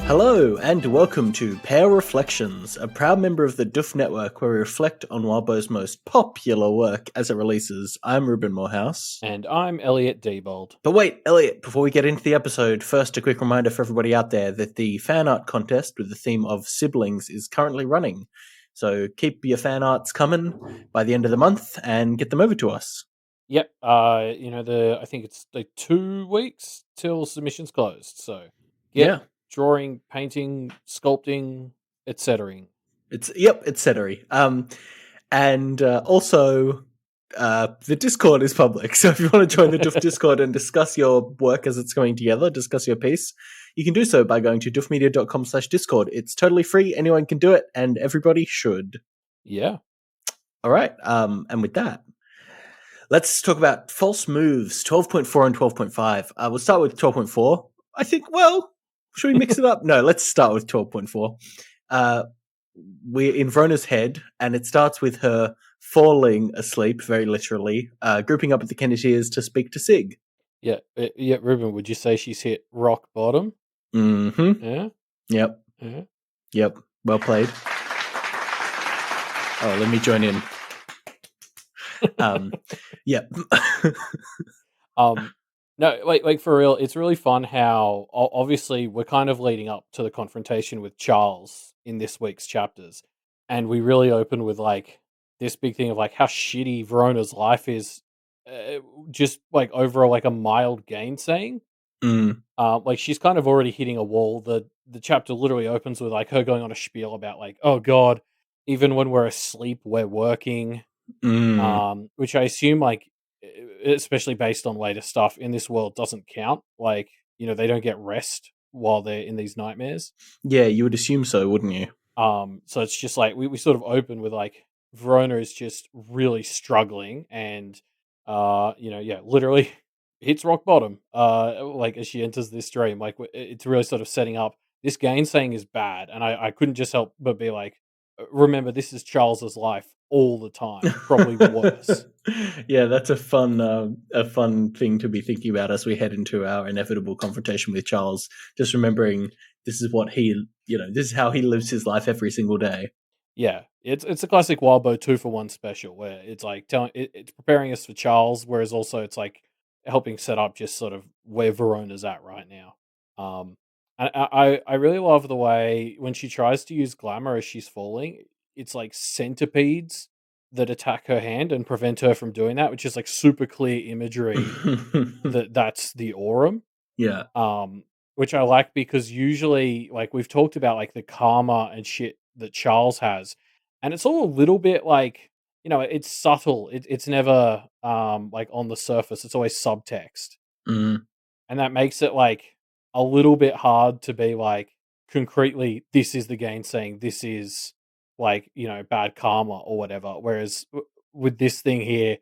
Hello, and welcome to Pale Reflections, a proud member of the Duff Network where we reflect on Wildbow's most popular work as it releases. I'm Ruben Morehouse. And I'm Elliot Diebold. But wait, Elliot, before we get into the episode, first a quick reminder for everybody out there that the fan art contest with the theme of siblings is currently running. So keep your fan arts coming by the end of the month and get them over to us. Yep. I think it's like 2 weeks till submissions closed. So Yeah. drawing, painting, sculpting, etc. It's cetera. And also, the Discord is public. So if you want to join the Duff Discord and discuss your work as it's coming together, discuss your piece, you can do so by going to duffmedia.com/Discord. It's totally free. Anyone can do it, and everybody should. Yeah. All right. And with that, let's talk about false moves, 12.4 and 12.5. We'll start with 12.4. I think, should we mix it up? No, let's start with 12.4. We're in Verona's head, and it starts with her falling asleep, very literally, grouping up with the Kenneteers to speak to Sig. Yeah. Ruben, would you say she's hit rock bottom? Mm-hmm. Yeah. Yep. Yeah. Yep. Well played. Oh, let me join in. Yep. No, like for real, it's really fun how obviously we're kind of leading up to the confrontation with Charles in this week's chapters, and we really open with like this big thing of like how shitty Verona's life is, just like overall like a mild gainsaying. Like she's kind of already hitting a wall. The chapter literally opens with like her going on a spiel about like, oh god, even when we're asleep, we're working. Which I assume like especially based on later stuff in this world doesn't count. Like, they don't get rest while they're in these nightmares. Yeah, you would assume so, wouldn't you? So it's just like we sort of open with like Verona is just really struggling and literally hits rock bottom. Like as she enters this dream. Like it's really sort of setting up this gainsaying is bad, and I couldn't just help but be like, remember this is Charles's life all the time, probably worse. Yeah, that's a fun thing to be thinking about as we head into our inevitable confrontation with Charles. Just remembering this is what this is how he lives his life every single day. Yeah, it's a classic Wildbow 2-for-1 special where it's like it's preparing us for Charles, whereas also it's like helping set up just sort of where Verona's at right now. And I really love the way when she tries to use glamour as she's falling, it's like centipedes that attack her hand and prevent her from doing that, which is like super clear imagery that's the Aurum. Yeah. Which I like because usually, like we've talked about, like the karma and shit that Charles has, and it's all a little bit like it's subtle. It's never like on the surface. It's always subtext, Mm. and that makes it like a little bit hard to be like concretely. This is the gainsaying. This is like bad karma or whatever. Whereas with this thing here,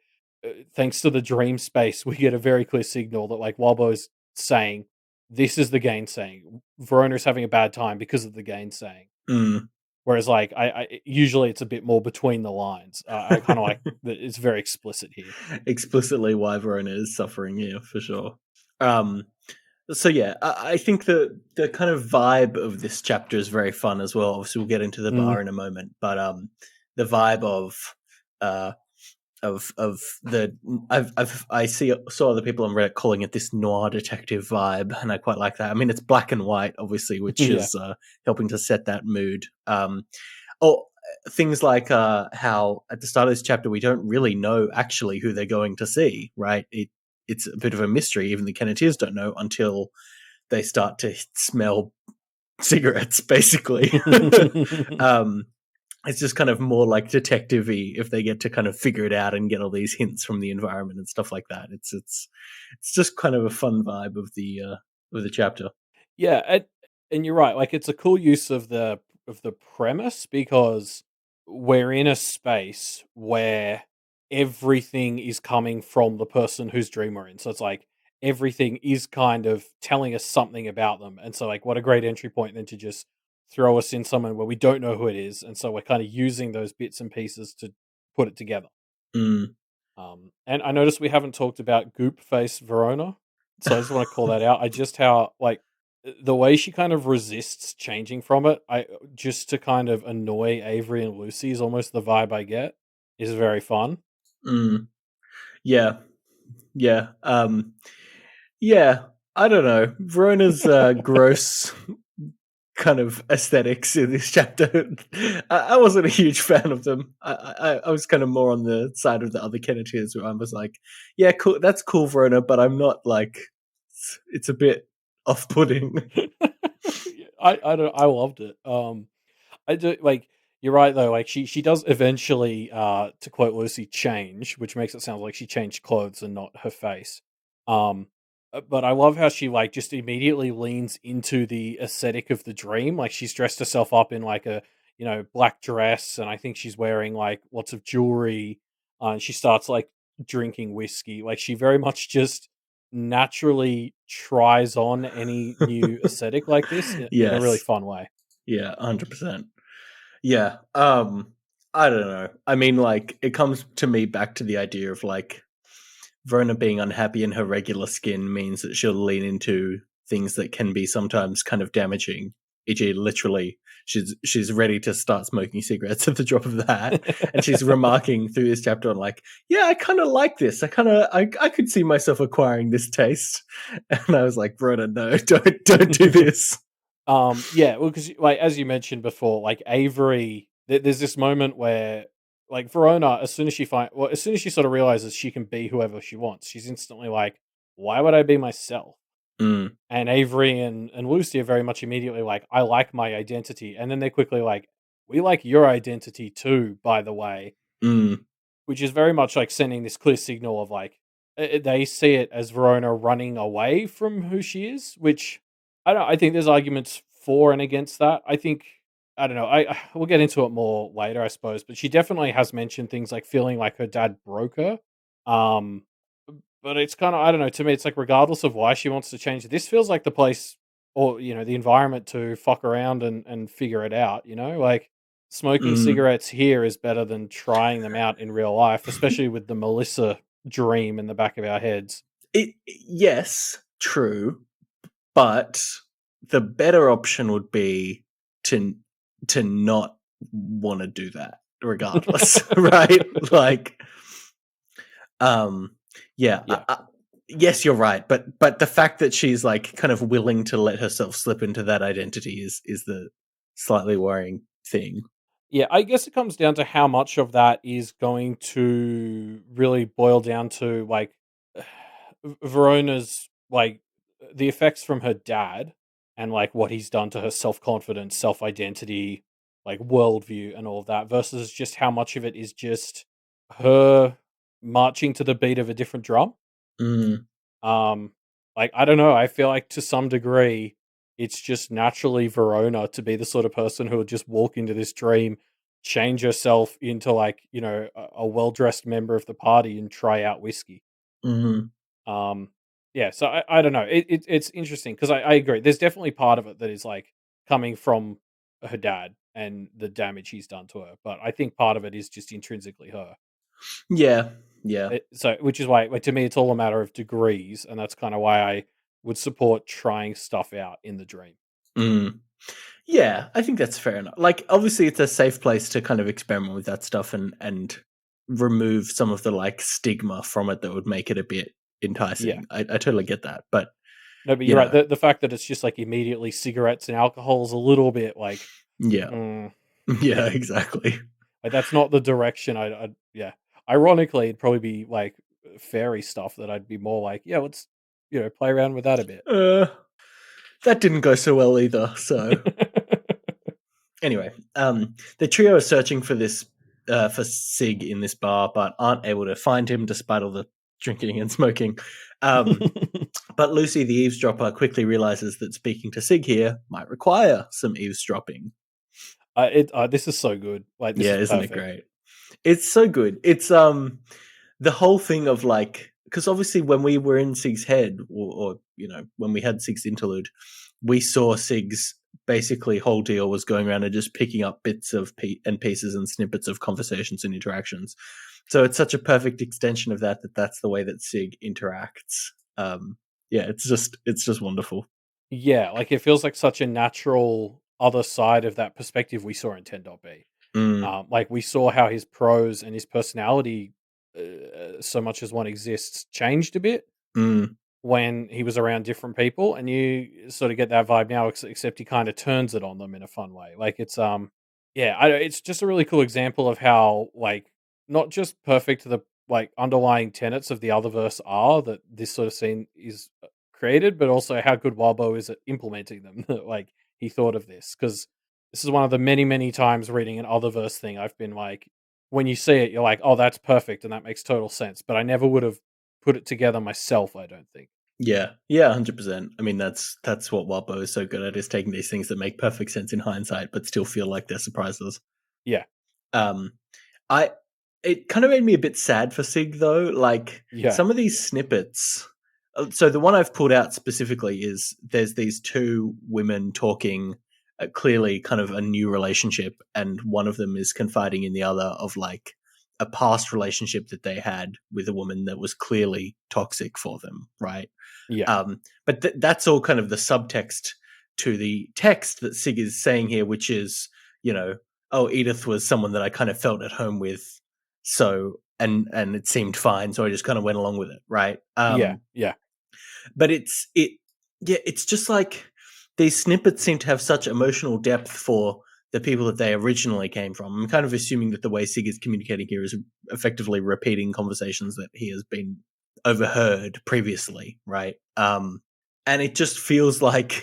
thanks to the dream space, we get a very clear signal that like Wildbow's saying this is the gainsaying. Verona's having a bad time because of the gainsaying. Mm. Whereas, like, I usually it's a bit more between the lines. I kind of like that it's very explicit here. Explicitly why Verona is suffering here, for sure. So yeah, I think the kind of vibe of this chapter is very fun as well. Obviously, we'll get into the bar in a moment, but the vibe of the saw other people on Reddit calling it this noir detective vibe, and I quite like that. I mean, it's black and white, obviously, which is helping to set that mood. Things like how at the start of this chapter we don't really know actually who they're going to see, right? It's a bit of a mystery. Even the Kenneteers don't know until they start to smell cigarettes, basically. It's just kind of more like detective-y if they get to kind of figure it out and get all these hints from the environment and stuff like that. It's just kind of a fun vibe of the chapter. Yeah, and you're right. Like, it's a cool use of the premise because we're in a space where everything is coming from the person whose dream we're in. So it's like everything is kind of telling us something about them. And so like what a great entry point then to just throw us in someone where we don't know who it is. And so we're kind of using those bits and pieces to put it together. Mm. And I noticed we haven't talked about Goop Face Verona. So I just want to call that out. How like the way she kind of resists changing from it, I just to kind of annoy Avery and Lucy is almost the vibe I get. Is very fun. Mm. Yeah, yeah, yeah. I don't know. Verona's gross kind of aesthetics in this chapter. I wasn't a huge fan of them. I was kind of more on the side of the other Kenneteers where I was like, yeah, cool, that's cool, Verona, but I'm not like, it's a bit off-putting. I don't I loved it. I do like you're right though. Like she does eventually, to quote Lucy, change, which makes it sound like she changed clothes and not her face. Um, but I love how she like just immediately leans into the aesthetic of the dream. Like she's dressed herself up in like a black dress, and I think she's wearing like lots of jewelry. And she starts like drinking whiskey. Like she very much just naturally tries on any new aesthetic like this in a really Yes. fun way. Yeah, 100%. Yeah. I don't know. I mean, like, it comes to me back to the idea of like Verona being unhappy in her regular skin means that she'll lean into things that can be sometimes kind of damaging. E.g., literally, she's ready to start smoking cigarettes at the drop of the hat, and she's remarking through this chapter on like, yeah, I kind of like this. I could see myself acquiring this taste, and I was like, Verona, no, don't do this. Yeah, well, because like as you mentioned before, like Avery, there's this moment where like Verona, as soon as she sort of realizes she can be whoever she wants, she's instantly like, "Why would I be myself?" Mm, And Avery and Lucy are very much immediately like, "I like my identity," and then they're quickly like, "We like your identity too, by the way," mm, which is very much like sending this clear signal of like they see it as Verona running away from who she is, which I don't. I think there's arguments for and against that. I think I don't know. I we'll get into it more later, I suppose. But she definitely has mentioned things like feeling like her dad broke her. Um, but it's kind of I don't know. To me, it's like regardless of why she wants to change, this feels like the place or the environment to fuck around and figure it out. Like smoking mm. cigarettes here is better than trying them out in real life, especially with the Melissa dream in the back of our heads. Yes, true, but the better option would be to not want to do that regardless, right? Like, um, yeah, Yeah. yes, you're right, but the fact that she's like kind of willing to let herself slip into that identity is the slightly worrying thing. Yeah, I guess it comes down to how much of that is going to really boil down to like Verona's like the effects from her dad and like what he's done to her self confidence, self identity, like worldview, and all of that, versus just how much of it is just her marching to the beat of a different drum. Mm, Um, like I don't know, I feel like to some degree, it's just naturally Verona to be the sort of person who would just walk into this dream, change herself into like a well dressed member of the party and try out whiskey. mm, Um, yeah, so I don't know. It's interesting because I agree. There's definitely part of it that is like coming from her dad and the damage he's done to her, but I think part of it is just intrinsically her. yeah, yeah. So, which is why, like, to me, it's all a matter of degrees, and that's kind of why I would support trying stuff out in the dream. Mm. Yeah, I think that's fair enough. Like, obviously, it's a safe place to kind of experiment with that stuff and remove some of the like stigma from it that would make it a bit Yeah, enticing. I totally get that, but no, but you you're right. know, The fact that it's just like immediately cigarettes and alcohol is a little bit like, yeah, mm, yeah, exactly. like that's not the direction I'd. Yeah, ironically, it'd probably be like fairy stuff that I'd be more like, yeah, let's play around with that a bit. Uh, that didn't go so well either. So anyway, the trio is searching for this for Sig in this bar, but aren't able to find him despite all the drinking and smoking. But Lucy, the eavesdropper, quickly realizes that speaking to Sig here might require some eavesdropping. This is so good. Like this Yeah, is isn't it perfect. great? It's so good. It's the whole thing of like, because obviously when we were in Sig's head, or when we had Sig's interlude, we saw Sig's basically whole deal was going around and just picking up bits of and pieces and snippets of conversations and interactions. So it's such a perfect extension of that that's the way that Sig interacts. Yeah, it's just wonderful. Yeah, like it feels like such a natural other side of that perspective we saw in 10.b. Mm, Like we saw how his prose and his personality, so much as one exists, changed a bit mm, when he was around different people, and you sort of get that vibe now, except he kind of turns it on them in a fun way. Like yeah, it's just a really cool example of how like not just perfect the like underlying tenets of the Otherverse are that this sort of scene is created, but also how good Walbo is at implementing them. That like he thought of this because this is one of the many times reading an Otherverse thing I've been like, when you see it, you're like, oh, that's perfect and that makes total sense. But I never would have put it together myself. I don't think. yeah, yeah, 100%. I mean, that's what Wapo is so good at, is taking these things that make perfect sense in hindsight, but still feel like they're surprises. Yeah, Um, I it kind of made me a bit sad for Sig though. Like yeah, some of these snippets. So the one I've pulled out specifically is there's these two women talking, clearly kind of a new relationship, and one of them is confiding in the other of like a past relationship that they had with a woman that was clearly toxic for them, right? yeah, But that's all kind of the subtext to the text that Sig is saying here, which is, you know, oh, Edith was someone that I kind of felt at home with, so and it seemed fine, so I just kind of went along with it, right? yeah, yeah, But yeah, it's just like these snippets seem to have such emotional depth for the people that they originally came from. I'm kind of assuming that the way Sig is communicating here is effectively repeating conversations that he has been overheard previously, right? And it just feels like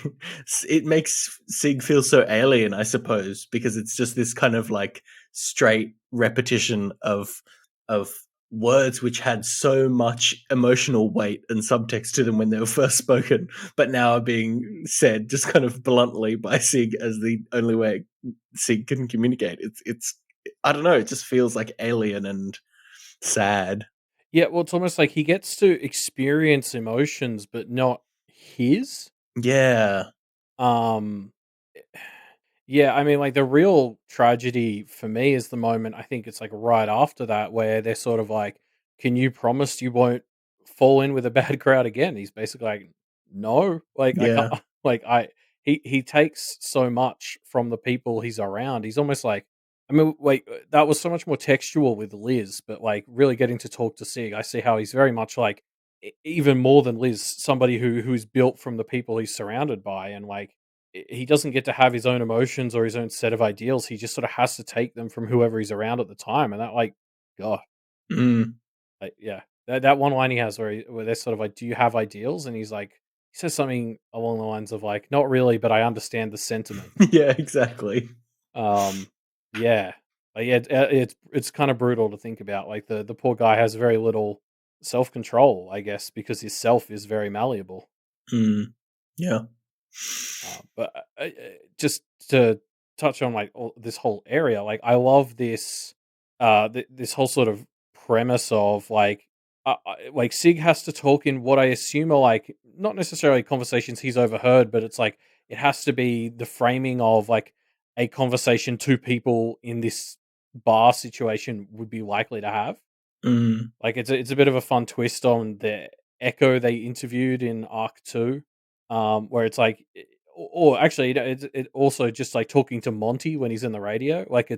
it makes Sig feel so alien, I suppose, because it's just this kind of like straight repetition of words which had so much emotional weight and subtext to them when they were first spoken, but now are being said just kind of bluntly by Sig as the only way Sig can communicate. It's I don't know, it just feels like alien and sad. yeah. Well, it's almost like he gets to experience emotions, but not his. Yeah. Um, yeah, I mean, like the real tragedy for me is the moment. I think it's like right after that where they're sort of like, "Can you promise you won't fall in with a bad crowd again?" He's basically like, "No, like I can't." Yeah. Like he takes so much from the people he's around. He's almost like, I mean, wait, that was so much more textual with Liz, but like really getting to talk to Sig, I see how he's very much like even more than Liz, somebody who's built from the people he's surrounded by, and like he doesn't get to have his own emotions or his own set of ideals. He just sort of has to take them from whoever he's around at the time, and that like, God, Mm. like, yeah, that one line he has where they're sort of like, "Do you have ideals?" And he's like, he says something along the lines of like, "Not really, but I understand the sentiment." Yeah, exactly. Um, yeah, like, yeah, it's kind of brutal to think about. Like the poor guy has very little self control, I guess, because his self is very malleable. Mm. Yeah. But just to touch on like this whole area, like I love this, this whole sort of premise of like Sig has to talk in what I assume are like not necessarily conversations he's overheard, but it's like it has to be the framing of like a conversation two people in this bar situation would be likely to have. Mm. Like it's a bit of a fun twist on the Echo they interviewed in Arc 2, where it's like, or actually, it also just like talking to Monty when he's in the radio. Like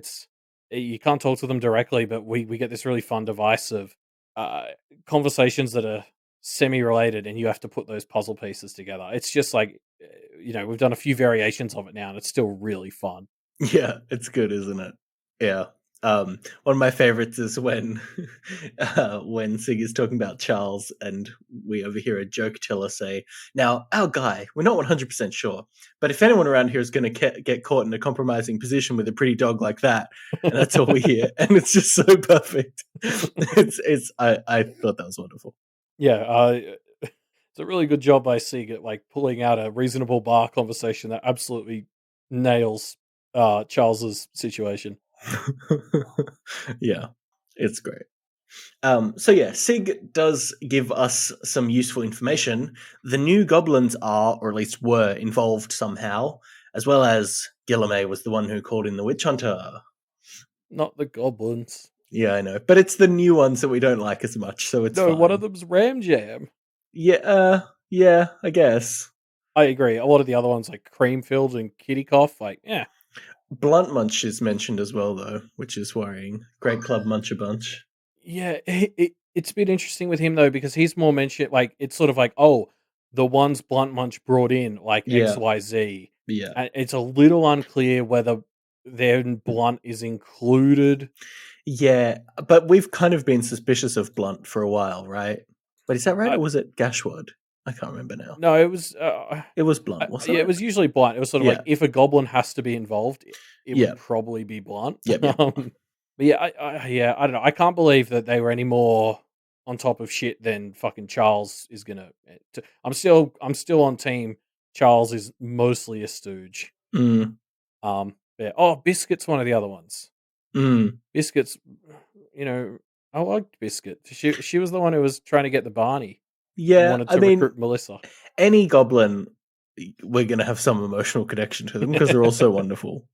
you can't talk to them directly, but we get this really fun device of uh, conversations that are semi-related, and you have to put those puzzle pieces together. It's just like we've done a few variations of it now, and it's still really fun. Yeah, it's good, isn't it? Yeah. One of my favorites is when Sig is talking about Charles, and we overhear a joke teller say, "Now, our guy, we're not 100% sure, but if anyone around here is going to get caught in a compromising position with a pretty dog like that," and that's all we hear, and it's just so perfect. I thought that was wonderful. Yeah, it's a really good job by Sig at like pulling out a reasonable bar conversation that absolutely nails Charles's situation. Yeah, it's great. So yeah, Sig does give us some useful information. The new goblins are, or at least were, involved somehow, as well as Gilame was the one who called in the witch hunter. Not the goblins. Yeah, I know, but it's the new ones that we don't like as much, so it's No, one of fine. them's Ram Jam. Yeah, yeah, I guess. I agree. A lot of the other ones, like Creamfield and Kitty Cough, like, yeah. Blunt Munch is mentioned as well, though, which is worrying. Great Club Munch a Bunch. Yeah, it's been interesting with him, though, because he's more mentioned, like, it's sort of like, oh, the ones Blunt Munch brought in, like Yeah, XYZ. yeah. And it's a little unclear whether then Blunt is included. Yeah, but we've kind of been suspicious of Blunt for a while, right? But is that right, Uh, or was it Gashwood? I can't remember now. no, it was, It was Blunt, wasn't yeah, it it? was usually Blunt. It was sort of like, Yeah, if a goblin has to be involved, it yeah, would probably be Blunt. yep, yep. But yeah, yeah, I don't know. I can't believe that they were any more on top of shit than fucking Charles is gonna. I'm still on team. Charles is mostly a stooge. Mm, Yeah. Oh, Biscuit's one of the other ones. mm. Biscuit's, you know, I liked Biscuit. She was the one who was trying to get the Barney and Yeah, wanted I to mean, recruit Melissa. any goblin, we're going to have some emotional connection to them because they're all so wonderful.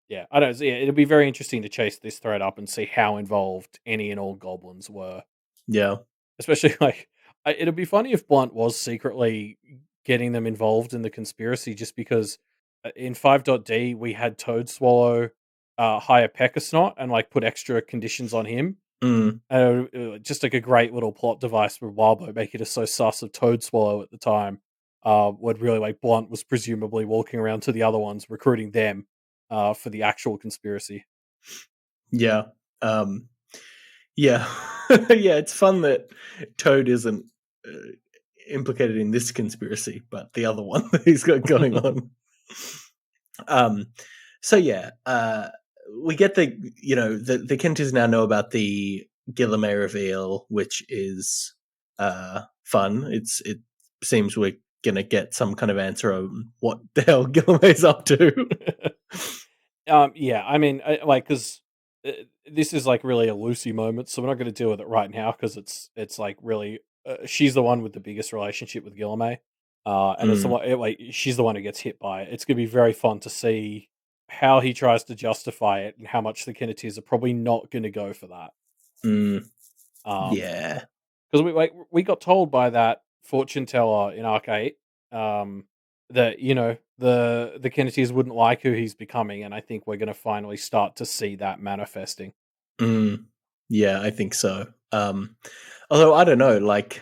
Yeah, I don't. Yeah, it'll be very interesting to chase this thread up and see how involved any and all goblins were. Yeah. Especially like, it'll be funny if Blunt was secretly getting them involved in the conspiracy, just because in 5.d we had Toad Swallow hire Peckersnot and like put extra conditions on him. Mm, Just like a great little plot device for Wildbow, making us so sus of Toad Swallow at the time. When really like Blunt was presumably walking around to the other ones, recruiting them for the actual conspiracy. yeah. Yeah. Yeah, it's fun that Toad isn't implicated in this conspiracy, but the other one that he's got going on. Um, so yeah, we get the Kenters now know about the Guillemot reveal, which is fun. It seems we're gonna get some kind of answer on what the hell Guillemot's up to. Yeah, I mean, because this is like really a Lucy moment, so we're not going to deal with it right now because it's like really she's the one with the biggest relationship with Guillemot, and it's the Mm, one like she's the one who gets hit by it. It's going to be very fun to see how he tries to justify it and how much the Kennetys are probably not going to go for that. mm, Um, yeah. because we got told by that fortune teller in Arc 8, that the Kennedys wouldn't like who he's becoming, and I think we're going to finally start to see that manifesting. Mm, yeah, I think so. Although I don't know, like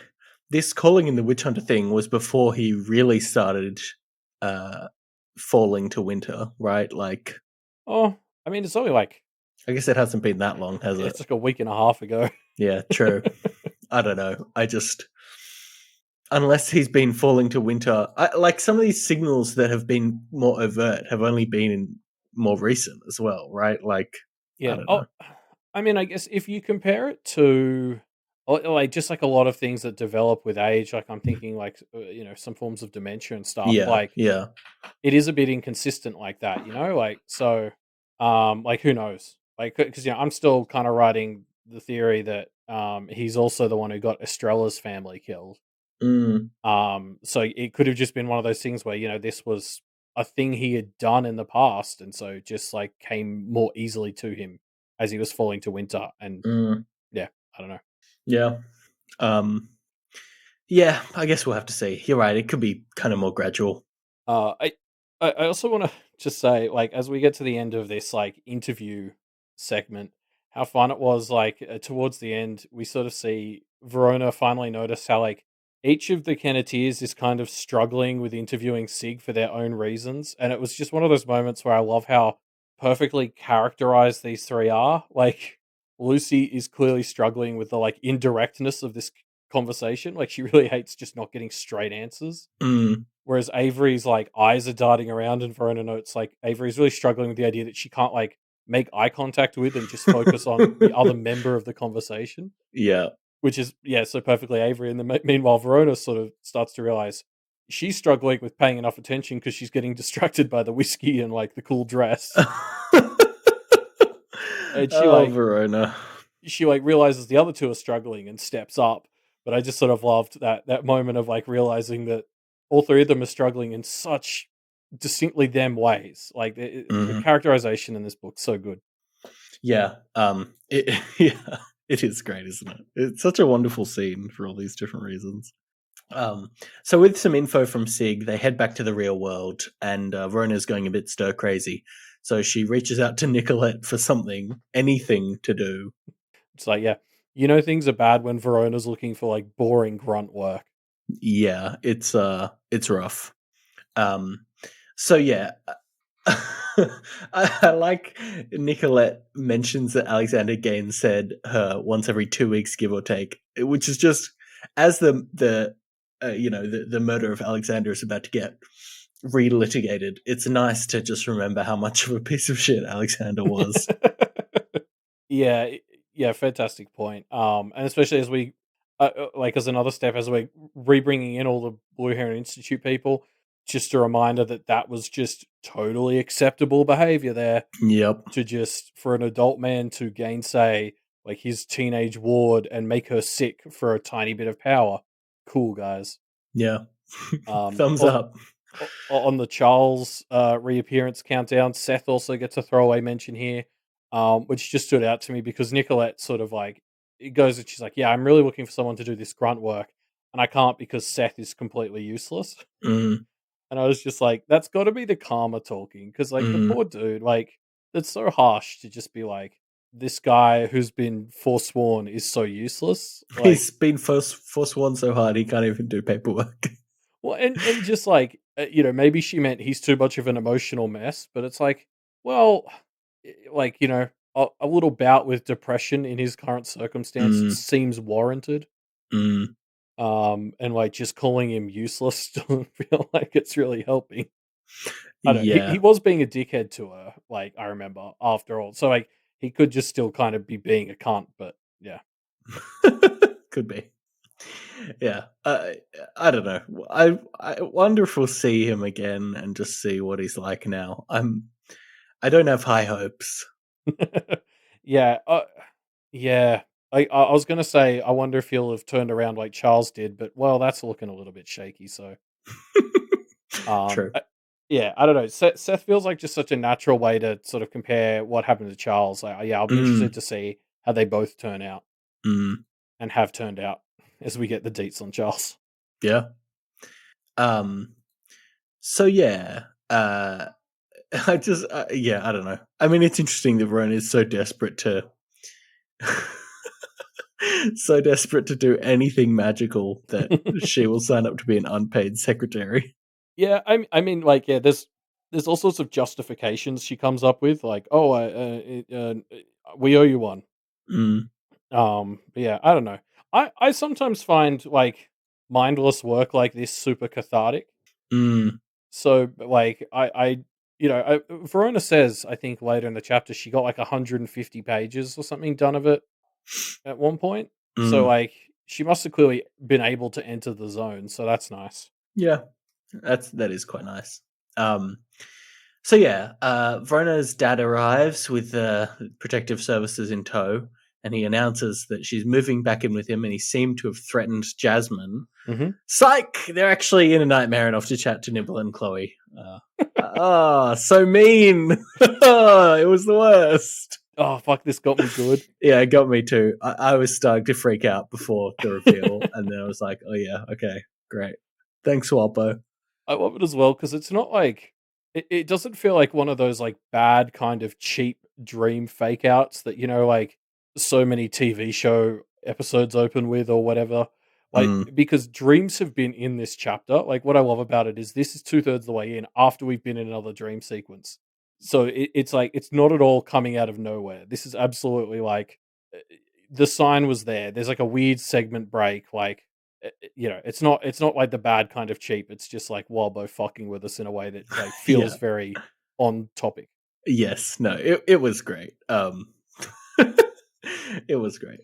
this calling in the witch hunter thing was before he really started uh, falling to winter, right? Like, Oh, I mean, it's only like I guess it hasn't been that long, has it? it's like a week and a half ago. Yeah, true. I don't know. I just unless he's been falling to winter, like some of these signals that have been more overt have only been in more recent as well, right? Like, I Yeah. don't Oh, know. I mean, I guess if you compare it to like just like a lot of things that develop with age, like I'm thinking like some forms of dementia and stuff, Yeah, like yeah. it is a bit inconsistent like that, like so, like who knows, like because I'm still kind of writing the theory that he's also the one who got Estrella's family killed. Mm, So it could have just been one of those things where this was a thing he had done in the past, and so just like came more easily to him as he was falling to winter. And mm, yeah, I don't know. yeah. Um, Yeah, I guess we'll have to see. You're right. It could be kind of more gradual. Uh, I I also want to just say, like, as we get to the end of this like interview segment, how fun it was. Like towards the end, we sort of see Verona finally notice how like each of the Kenneteers is kind of struggling with interviewing Sig for their own reasons, and it was just one of those moments where I love how perfectly characterized these three are. Like Lucy is clearly struggling with the like indirectness of this conversation. Like she really hates just not getting straight answers. Mm, Whereas Avery's like eyes are darting around, and Verona notes like Avery's really struggling with the idea that she can't like make eye contact with and just focus on the other member of the conversation, yeah. which is so perfectly Avery. And then meanwhile, Verona sort of starts to realize she's struggling with paying enough attention because she's getting distracted by the whiskey and like the cool dress, and Oh, Verona. she like realizes the other two are struggling and steps up. But I just sort of loved that moment of like realizing that all three of them are struggling in such distinctly them ways. Like the Mhm. characterization in this book so good. Yeah. Yeah, it is great, isn't it? It's such a wonderful scene for all these different reasons. So with some info from Sig, they head back to the real world, and Verona's going a bit stir crazy. So she reaches out to Nicolette for something, anything to do. It's like, yeah, you know things are bad when Verona's looking for like boring grunt work. Yeah, it's rough. Um, so yeah, I like Nicolette mentions that Alexander Gaines said her once every 2 weeks, give or take, which is just as the murder of Alexander is about to get relitigated. It's nice to just remember how much of a piece of shit Alexander was. Yeah, yeah, fantastic point. And especially as we, like, as another step, as we're re-bringing in all the Blue Heron Institute people, just a reminder that that was just totally acceptable behavior there Yep. to just for an adult man to gainsay like his teenage ward and make her sick for a tiny bit of power. Cool, guys. Yeah. Um, Thumbs up. on the Charles reappearance countdown, Seth also gets a throwaway mention here, which just stood out to me because Nicolette sort of like it goes and she's like, "Yeah, I'm really looking for someone to do this grunt work, and I can't because Seth is completely useless." Mm, And I was just like, "That's got to be the karma talking," because like the mm. poor dude, like it's so harsh to just be like, "This guy who's been forsworn is so useless." Like, He's been forsworn so hard he can't even do paperwork. well, and just like maybe she meant he's too much of an emotional mess, but it's like, well, like a little bout with depression in his current circumstance Mm, seems warranted. mm. And like just calling him useless doesn't feel like it's really helping. I don't know. He Yeah. was being a dickhead to her, like I remember after all. So like he could just still kind of be being a cunt, but yeah. Could be. Yeah. I don't know. I wonder if we'll see him again and just see what he's like now. I don't have high hopes. Yeah, yeah. I was gonna say I wonder if he'll have turned around like Charles did, but well, that's looking a little bit shaky. So, True. yeah, I don't know. Seth feels like just such a natural way to sort of compare what happened to Charles. Like, yeah, I'll be interested Mm, to see how they both turn out mm. and have turned out as we get the deets on Charles. Yeah. Um. So yeah. I don't know. I mean, it's interesting that Verona is so desperate to so desperate to do anything magical that she will sign up to be an unpaid secretary. Yeah, I mean, like, yeah, there's all sorts of justifications she comes up with, like, oh, we owe you one. Mm, But yeah, I don't know. I sometimes find like mindless work like this super cathartic. mm, So like Verona says I think later in the chapter she got like 150 pages or something done of it at one point. So mm. like she must have clearly been able to enter the zone. So that's nice. Yeah, that is quite nice. Um, so yeah, Verona's dad arrives with the protective services in tow, and he announces that she's moving back in with him, and he seemed to have threatened Jasmine. Hmm. Psych! They're actually in a nightmare and off to chat to Nibble and Chloe. So mean! It was the worst. Oh fuck, this got me good. Yeah, it got me too. I was starting to freak out before the reveal, and then I was like, oh yeah, okay, great. Thanks, Walpo. I love it as well because it's not like it doesn't feel like one of those like bad kind of cheap dream fake outs that like so many TV show episodes open with or whatever. Like Mm, because dreams have been in this chapter. Like what I love about it is this is 2/3 of the way in after we've been in another dream sequence. So it's like it's not at all coming out of nowhere. This is absolutely like uh, the sign was there. There's like a weird segment break, like it's not like the bad kind of cheap. It's just like Walbo fucking with us in a way that like yeah. feels very on topic. Yes. No. It was great. It was great.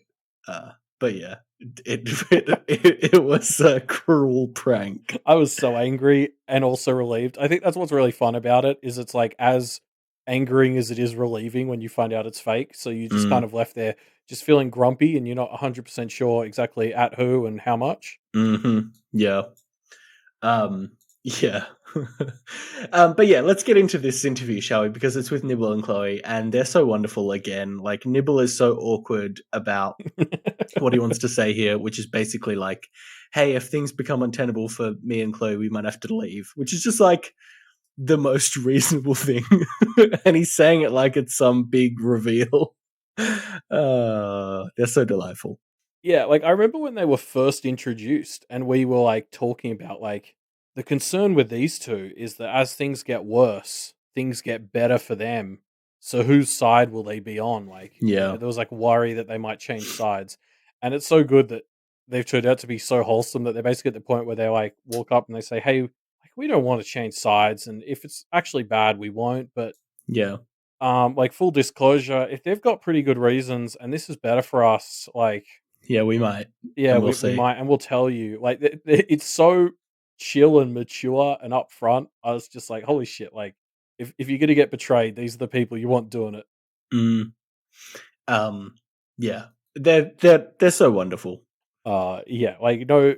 But yeah, it was a cruel prank. I was so angry and also relieved. I think that's what's really fun about it is it's like as angering as it is relieving when you find out it's fake. So you just kind Mm, of left there just feeling grumpy and you're not 100% sure exactly at who and how much. hmm. Yeah. Um. Yeah. But yeah, let's get into this interview, shall we? Because it's with Nibble and Chloe, and they're so wonderful again. Like, Nibble is so awkward about what he wants to say here, which is basically like, hey, if things become untenable for me and Chloe, we might have to leave, which is just like the most reasonable thing. And he's saying it like it's some big reveal. They're so delightful. Yeah, like I remember when they were first introduced and we were like talking about like the concern with these two is that as things get worse, things get better for them. So whose side will they be on? Like, Yeah. there was like worry that they might change sides. And it's so good that they've turned out to be so wholesome that they're basically at the point where they like walk up and they say, "Hey, like we don't want to change sides, and if it's actually bad, we won't, but Yeah. like full disclosure, if they've got pretty good reasons and this is better for us, like Yeah, we might. yeah, And we'll we see. might, and we'll tell you. Like it's so chill and mature and upfront. I was just like, holy shit! Like if you're gonna get betrayed, these are the people you want doing it. Mm. Um, yeah. They're so wonderful. Yeah, like no,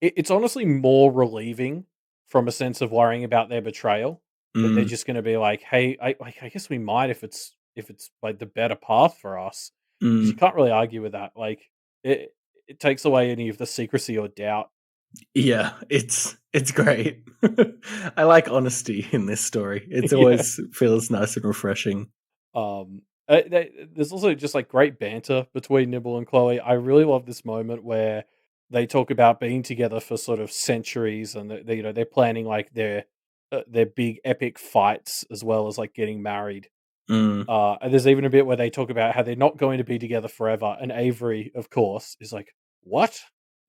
it's honestly more relieving from a sense of worrying about their betrayal that they're Mm. just gonna be like, hey, I guess we might if it's like the better path for us because you Mm. can't really argue with that. Like it takes away any of the secrecy or doubt. Yeah, it's great. I like honesty in this story. It Yeah. always feels nice and refreshing. There's also just like great banter between Nibble and Chloe. I really love this moment where they talk about being together for sort of centuries, and you know they're planning like their big epic fights as well as like getting married. Mm. And there's even a bit where they talk about how they're not going to be together forever, and Avery, of course, is like, "What?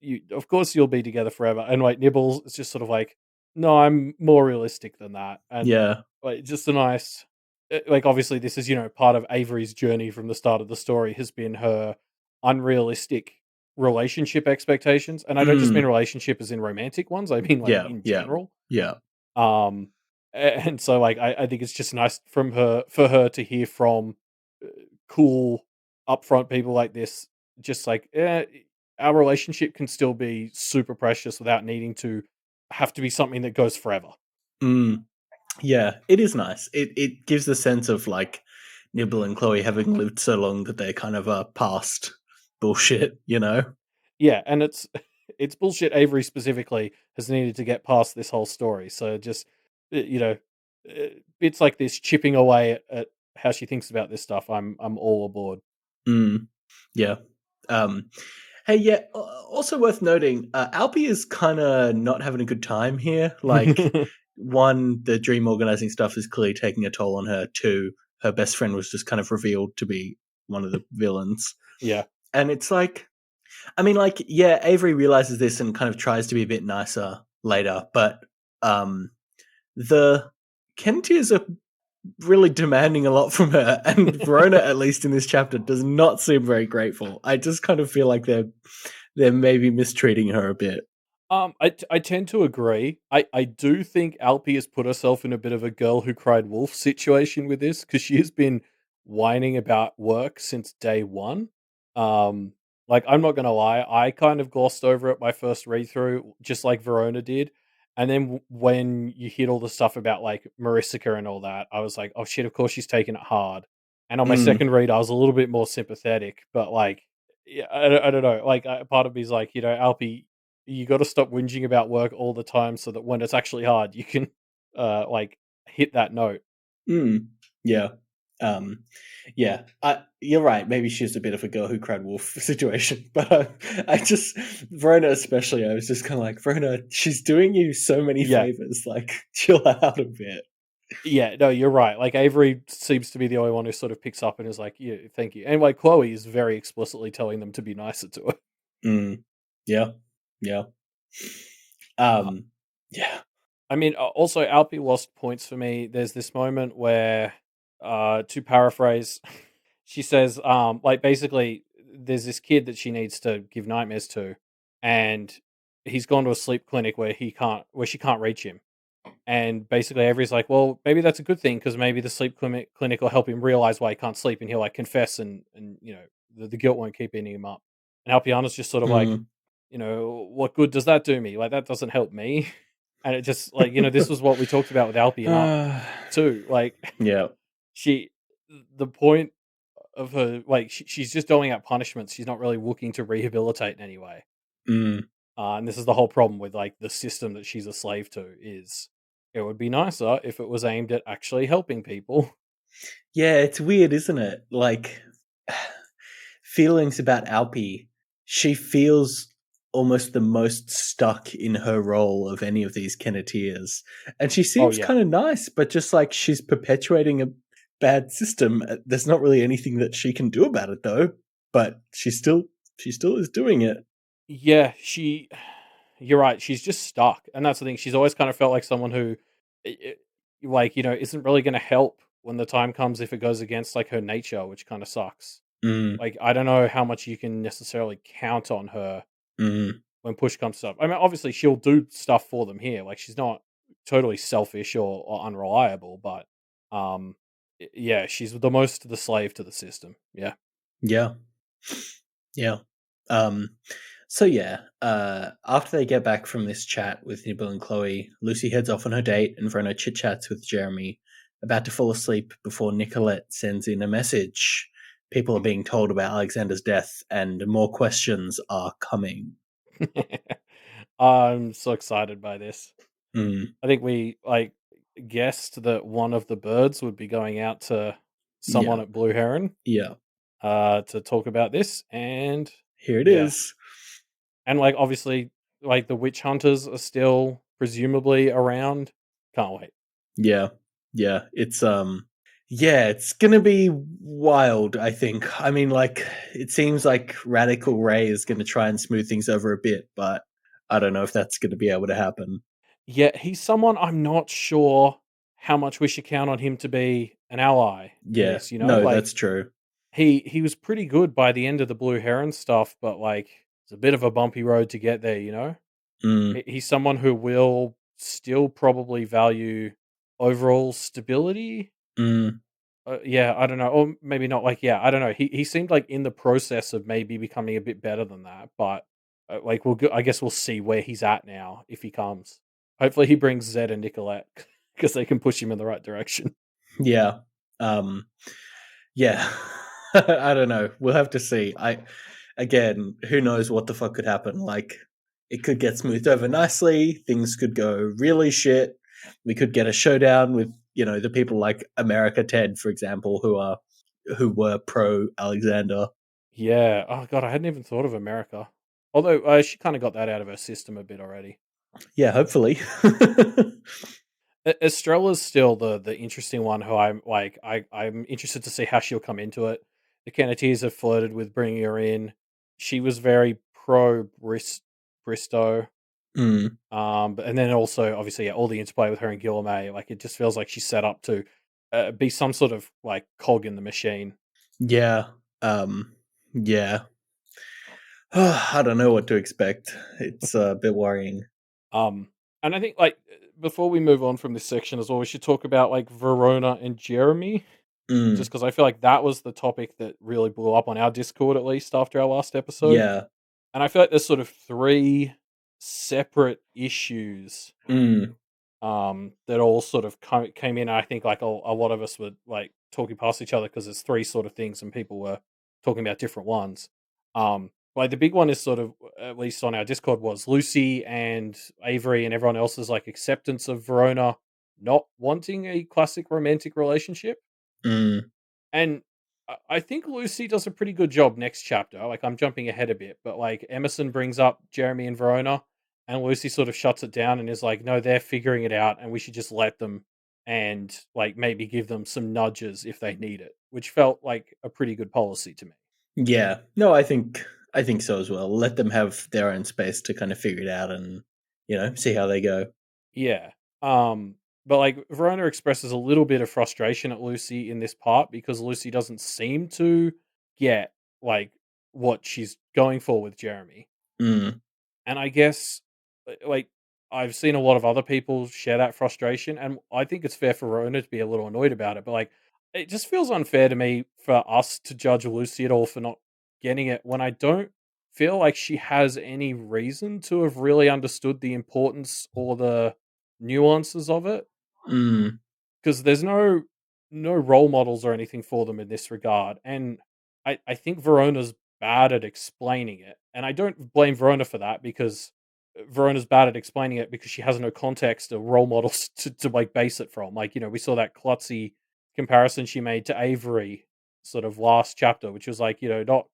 You? Of course you'll be together forever." And like Nibbles is just sort of like, "No, I'm more realistic than that." And Yeah. like just a nice, like obviously this is part of Avery's journey from the start of the story has been her unrealistic relationship expectations, and I don't just mean Mm. relationship as in romantic ones. I mean like Yeah, in yeah, general. yeah. And so like I think it's just nice from her for her to hear from uh, cool upfront people like this, just like our relationship can still be super precious without needing to have to be something that goes forever. Mm. Yeah, it is nice. It gives the sense of like Nibble and Chloe having lived so long that they're kind of past bullshit, you know? Yeah, and it's it's bullshit. Avery specifically has needed to get past this whole story, so just bits like this chipping away at how she thinks about this stuff. I'm all aboard. Mm. Yeah. Um, hey, yeah. Also worth noting, Alpi is kind of not having a good time here. Like, one, the dream organizing stuff is clearly taking a toll on her. Two, her best friend was just kind of revealed to be one of the villains, Yeah. and it's like, I mean, like, yeah, Avery realizes this and kind of tries to be a bit nicer later, but um, the Kentiers are really demanding a lot from her, and Verona, at least in this chapter, does not seem very grateful. I just kind of feel like they're maybe mistreating her a bit. I tend to agree. I do think Alpi has put herself in a bit of a girl who cried wolf situation with this because she has been whining about work since day one. Um, like I'm not gonna lie, I kind of glossed over it my first read through, just like Verona did. And then when you hit all the stuff about like Marisica and all that, I was like, oh shit, of course she's taking it hard. And on my Mm, second read, I was a little bit more sympathetic, but like, yeah, I don't know. Like, part of me is like, Alpi, you got to stop whinging about work all the time so that when it's actually hard, you can like hit that note. mm, yeah. Um, yeah, you're right. Maybe she's a bit of a girl who cried wolf situation, but I just Verona especially. I was just kind of like, Verona, she's doing you so many Yeah. favors. Like, chill out a bit. Yeah, no, you're right. Like Avery seems to be the only one who sort of picks up and is like, "Yeah, thank you." And like Chloe is very explicitly telling them to be nicer to her. Mm, yeah, yeah. Uh, Um, yeah. I mean, also Alpi lost points for me. There's this moment where, to paraphrase, she says, like basically, there's this kid that she needs to give nightmares to, and he's gone to a sleep clinic where she can't reach him. And basically, Avery's like, well, maybe that's a good thing because maybe the clinic will help him realize why he can't sleep, and he'll like confess, and the guilt won't keep eating him up. And Alpiana's just sort of like, Mm, what good does that do me? Like that doesn't help me. And it just like, this was what we talked about with Alpi and Up too. Like Yeah. she the point of her like she's just doling out punishments. She's not really looking to rehabilitate in any way. Mm. And this is the whole problem with like the system that she's a slave to is it would be nicer if it was aimed at actually helping people. Yeah, it's weird, isn't it? Like feelings about Alpi, she feels almost the most stuck in her role of any of these Kenneteers. And she Oh seems yeah. kind of nice, but just like she's perpetuating a bad system. There's not really anything that she can do about it though, but she still is doing it. Yeah, you're right, she's just stuck, and that's the thing, she's always kind of felt like someone who, like, isn't really gonna help when the time comes if it goes against, like, her nature, which kinda sucks. Mm, Like, I don't know how much you can necessarily count on her mm, when push comes to shove. I mean, obviously, she'll do stuff for them here, like, she's not totally selfish or unreliable, but, yeah, she's the slave to the system, yeah. yeah. Yeah. Um, so yeah, after they get back from this chat with Nibble and Chloe, Lucy heads off on her date and Verona chit-chats with Jeremy, about to fall asleep before Nicolette sends in a message. People are being told about Alexander's death and more questions are coming. I'm so excited by this. Mm, I think we like guessed that one of the birds would be going out to someone yeah, at Blue Heron yeah. to talk about this, and Here it yeah, is. and like obviously, like the witch hunters are still presumably around. Can't wait. Yeah, yeah. Yeah, it's gonna be wild, I think. I mean, like, it seems like Radical Ray is gonna try and smooth things over a bit, but I don't know if that's gonna be able to happen. Yeah, he's someone I'm not sure how much we should count on him to be an ally in Yeah, this. no, Like that's true. he was pretty good by the end of the Blue Heron stuff, but like it's a bit of a bumpy road to get there. Mm, He's someone who will still probably value overall stability. mm, Yeah, I don't know, or maybe not. Like, yeah, I don't know. He seemed like in the process of maybe becoming a bit better than that, but like I guess we'll see where he's at now if he comes. Hopefully, he brings Zed and Nicolette because they can push him in the right direction. yeah. Um, yeah. I don't know. We'll have to see. Again, who knows what the fuck could happen? Like, it could get smoothed over nicely. Things could go really shit. We could get a showdown with the people like America Ted, for example, who were pro Alexander. Yeah. Oh god, I hadn't even thought of America. Although she kind of got that out of her system a bit already. Yeah, hopefully. Estrella's still the interesting one who I'm interested to see how she'll come into it. The Kenneteers have flirted with bringing her in. She was very pro Bristow. Mm, And then also obviously yeah, all the interplay with her and Guillermo, like it just feels like she's set up to be some sort of like cog in the machine. yeah. Yeah. I don't know what to expect. It's a bit worrying. Um, and I think like before we move on from this section as well, we should talk about like Verona and Jeremy. Just Mm, because I feel like that was the topic that really blew up on our Discord, at least after our last episode. yeah. And I feel like there's sort of three separate issues Mm, that all sort of came in. I think like a lot of us were like talking past each other because there's three sort of things and people were talking about different ones. Like the big one is sort of, at least on our Discord, was Lucy and Avery and everyone else's like acceptance of Verona not wanting a classic romantic relationship. mm, And I think Lucy does a pretty good job next chapter. Like I'm jumping ahead a bit, but like Emerson brings up Jeremy and Verona, and Lucy sort of shuts it down and is like, "No, they're figuring it out, and we should just let them, and like maybe give them some nudges if they need it," which felt like a pretty good policy to me. yeah. No, I think so as well. Let them have their own space to kind of figure it out and see how they go. Yeah. Um, but like Verona expresses a little bit of frustration at Lucy in this part because Lucy doesn't seem to get like what she's going for with Jeremy. Mm, And I guess, like, I've seen a lot of other people share that frustration, and I think it's fair for Rona to be a little annoyed about it. But like, it just feels unfair to me for us to judge Lucy at all for not getting it when I don't feel like she has any reason to have really understood the importance or the nuances of it, Mm. because there's no role models or anything for them in this regard. And I think Verona's bad at explaining it. And I don't blame Verona for that, because Verona's bad at explaining it because she has no context or role models to like base it from. Like, we saw that klutzy comparison she made to Avery sort of last chapter, which was like, not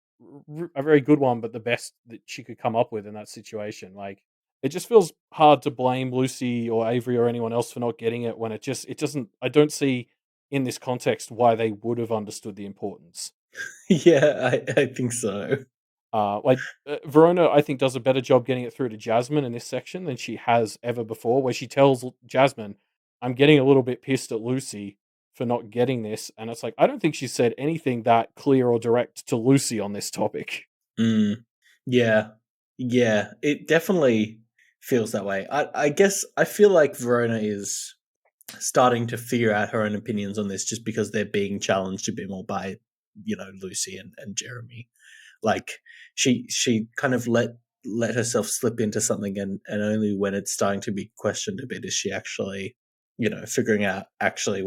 a very good one, but the best that she could come up with in that situation. Like, it just feels hard to blame Lucy or Avery or anyone else for not getting it, when it doesn't. I don't see in this context why they would have understood the importance. Yeah, I think so. Verona, I think, does a better job getting it through to Jasmine in this section than she has ever before, where she tells Jasmine, "I'm getting a little bit pissed at Lucy for not getting this," and it's like, I don't think she said anything that clear or direct to Lucy on this topic. Mm. Yeah. Yeah, it definitely feels that way. I guess I feel like Verona is starting to figure out her own opinions on this just because they're being challenged a bit more by, Lucy and Jeremy. Like she kind of let herself slip into something, and only when it's starting to be questioned a bit is she actually, figuring out actually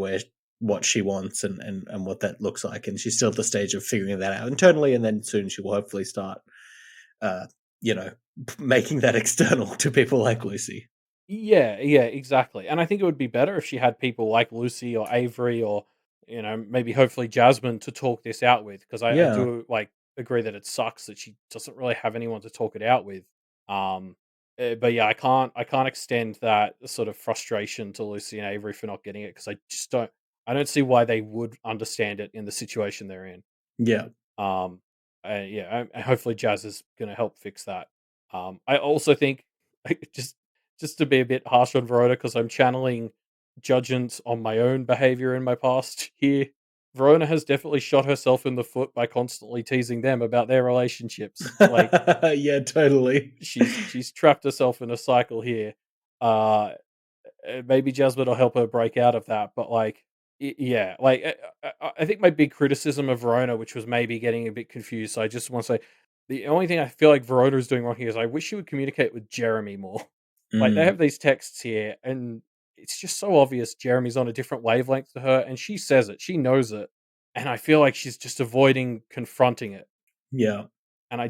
what she wants and what that looks like. And she's still at the stage of figuring that out internally, and then soon she will hopefully start uh, you know, making that external to people like Lucy. Yeah, yeah, exactly. And I think it would be better if she had people like Lucy or Avery or, maybe hopefully Jasmine to talk this out with. Because I Yeah. do like agree that it sucks that she doesn't really have anyone to talk it out with. Um, but yeah, I can't extend that sort of frustration to Lucy and Avery for not getting it, because I don't see why they would understand it in the situation they're in. Yeah. Um, yeah, and hopefully Jazz is going to help fix that. I also think, just to be a bit harsh on Verona, because I'm channeling judgment on my own behavior in my past here. Verona has definitely shot herself in the foot by constantly teasing them about their relationships. Like, Yeah, totally. she's trapped herself in a cycle here. Uh, Maybe Jasmine will help her break out of that. But like, yeah, like I think my big criticism of Verona, which was maybe getting a bit confused. So I just want to say, the only thing I feel like Verona is doing wrong here is I wish she would communicate with Jeremy more. Like, they Mm. have these texts here, and it's just so obvious Jeremy's on a different wavelength to her, and she says it, she knows it, and I feel like she's just avoiding confronting it. Yeah. And I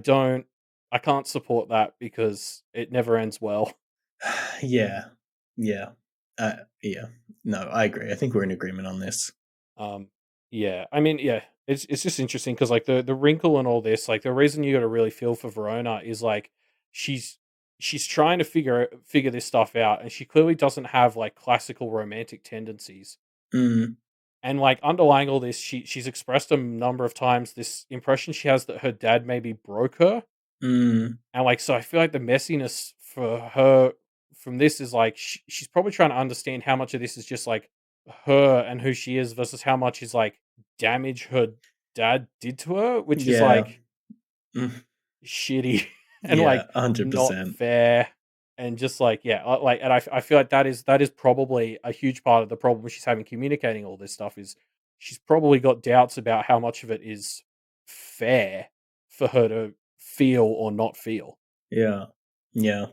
can't support that because it never ends well. Yeah. Yeah. Yeah. No, I agree. I think we're in agreement on this. Um, yeah, I mean, yeah, it's just interesting because like the wrinkle and all this, like the reason you got to really feel for Verona is like she's she's trying to figure this stuff out, and she clearly doesn't have like classical romantic tendencies. Mm. And like underlying all this, she's expressed a number of times this impression she has that her dad maybe broke her. Mm. And like, so I feel like the messiness for her from this is like she's probably trying to understand how much of this is just like her and who she is versus how much is like damage her dad did to her, which is Yeah. like Mm. shitty and Yeah, like not 100%. fair. And just like, yeah, like, and I feel like that is probably a huge part of the problem she's having communicating all this stuff is she's probably got doubts about how much of it is fair for her to feel or not feel. Yeah. Yeah.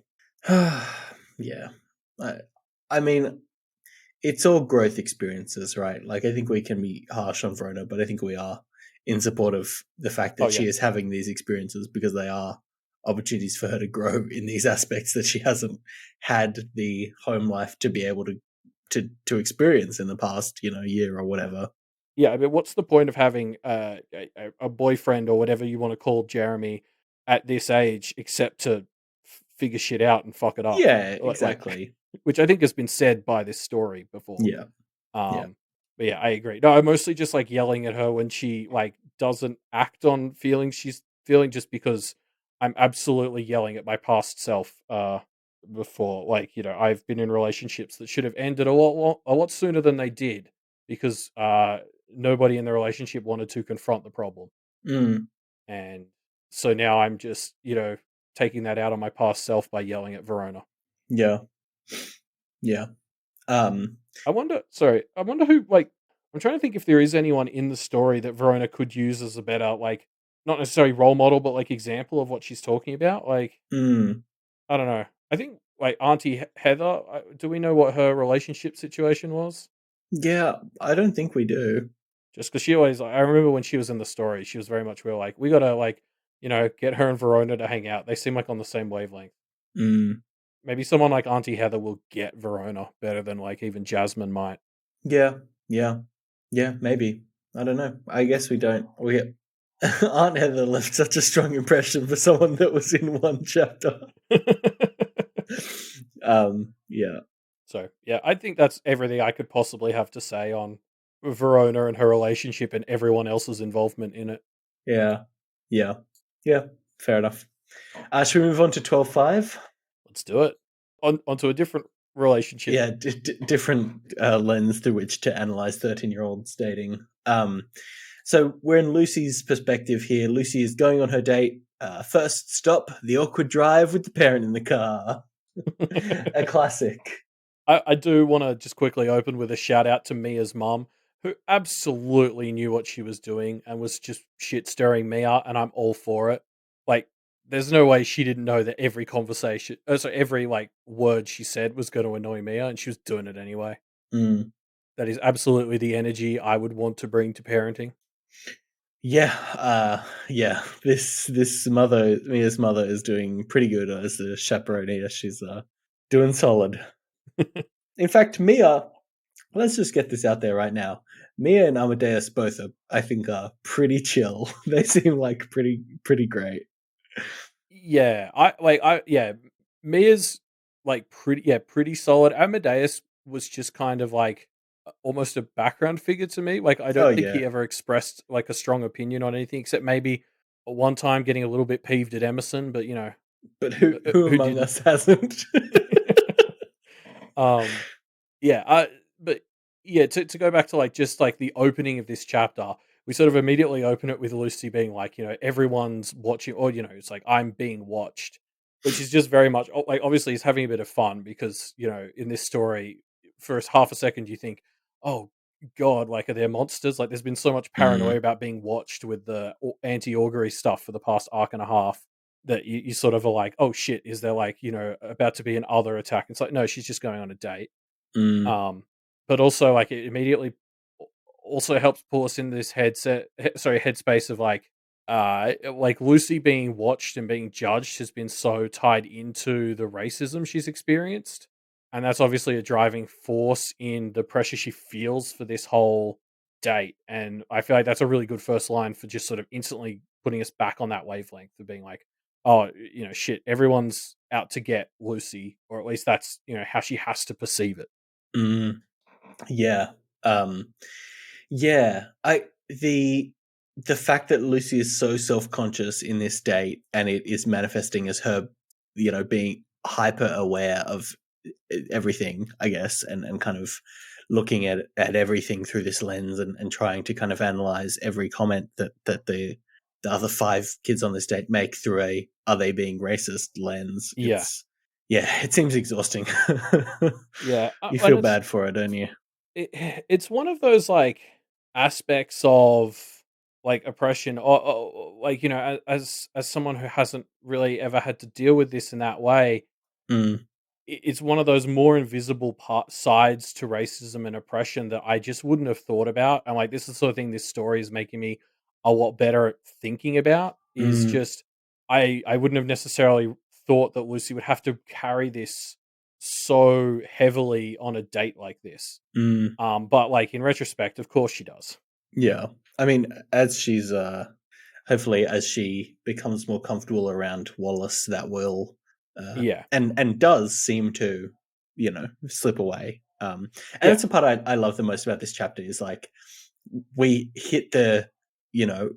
Yeah. I I mean, it's all growth experiences, right? Like, I think we can be harsh on Verona, but I think we are in support of the fact Oh that yeah. she is having these experiences because they are opportunities for her to grow in these aspects that she hasn't had the home life to be able to experience in the past, year or whatever. Yeah, I mean, what's the point of having a boyfriend or whatever you want to call Jeremy at this age, except to figure shit out and fuck it up? Yeah, Like, exactly. which I think has been said by this story before. Yeah, yeah. But yeah, I agree. No, I'm mostly just like yelling at her when she like doesn't act on feelings she's feeling, just because I'm absolutely yelling at my past self. Before, like, I've been in relationships that should have ended a lot sooner than they did because nobody in the relationship wanted to confront the problem, Mm, and so now I'm just taking that out on my past self by yelling at Verona. yeah, yeah. Um, I wonder who, like, I'm trying to think if there is anyone in the story that Verona could use as a better, like, not necessarily role model, but like example of what she's talking about. Like, mm, I don't know. I think Like Auntie Heather, do we know what her relationship situation was? Yeah, I don't think we do. Just because she always, I remember when she was in the story, she was very much real like, we gotta like, get her and Verona to hang out. They seem like on the same wavelength. Mm, Maybe someone like Auntie Heather will get Verona better than like even Jasmine might. yeah, yeah, yeah, maybe. I don't know. I guess we don't. Aunt Heather left such a strong impression for someone that was in one chapter. Yeah, So yeah, I think that's everything I could possibly have to say on Verona and her relationship and everyone else's involvement in it. yeah, yeah, yeah. Fair enough. Should we move on to 12.5? Let's do it. Onto a different relationship. Yeah, different lens through which to analyze 13-year-olds dating. So we're in Lucy's perspective here. Lucy is going on her date. First stop, the awkward drive with the parent in the car. A classic. I do want to just quickly open with a shout out to Mia's mum, who absolutely knew what she was doing and was just shit stirring Mia, and I'm all for it. Like, there's no way she didn't know that every conversation, every like word she said was going to annoy Mia, and she was doing it anyway. Mm. That is absolutely the energy I would want to bring to parenting. Yeah, yeah. This mother, Mia's mother, is doing pretty good as a chaperone here. She's doing solid. In fact, Mia, let's just get this out there right now. Mia and Amadeus both are, I think, are pretty chill. They seem like pretty great. Yeah, Mia's like pretty solid. Amadeus was just kind of like almost a background figure to me. Like I Oh don't think yeah, he ever expressed like a strong opinion on anything except maybe one time getting a little bit peeved at Emerson, but but who who among didn't? us hasn't? um Yeah, but yeah, to go back to like just like the opening of this chapter, we sort of immediately open it with Lucy being like, everyone's watching, or it's like I'm being watched, which is just very much like obviously he's having a bit of fun because in this story, for half a second you think, oh god, like are there monsters? Like there's been so much Mm, paranoia about being watched with the anti augury stuff for the past arc and a half that you sort of are like, oh shit, is there like about to be an other attack? It's like no, she's just going on a date. mm, Um, but also like it immediately also helps pull us into this headspace of like Lucy being watched and being judged has been so tied into the racism she's experienced. And that's obviously a driving force in the pressure she feels for this whole date. And I feel like that's a really good first line for just sort of instantly putting us back on that wavelength of being like, oh, shit, everyone's out to get Lucy, or at least that's, how she has to perceive it. mm. Yeah. Um, yeah. The fact that Lucy is so self-conscious in this date and it is manifesting as her, being hyper aware of everything, I guess, and kind of looking at everything through this lens and trying to kind of analyze every comment that the other five kids on this date make through a are they being racist lens. Yeah. It seems exhausting. Yeah, You and feel bad for her, don't you? it's one of those like aspects of like oppression, or like as someone who hasn't really ever had to deal with this in that way, Mm, it's one of those more invisible sides to racism and oppression that I just wouldn't have thought about. And like this is the sort of thing this story is making me a lot better at thinking about. Is mm, just I wouldn't have necessarily thought that Lucy would have to carry this so heavily on a date like this. mm. But like in retrospect, of course she does. Yeah. I mean, as she's hopefully as she becomes more comfortable around Wallace, that will Yeah, and does seem to, slip away. And yeah, that's the part I love the most about this chapter is like we hit the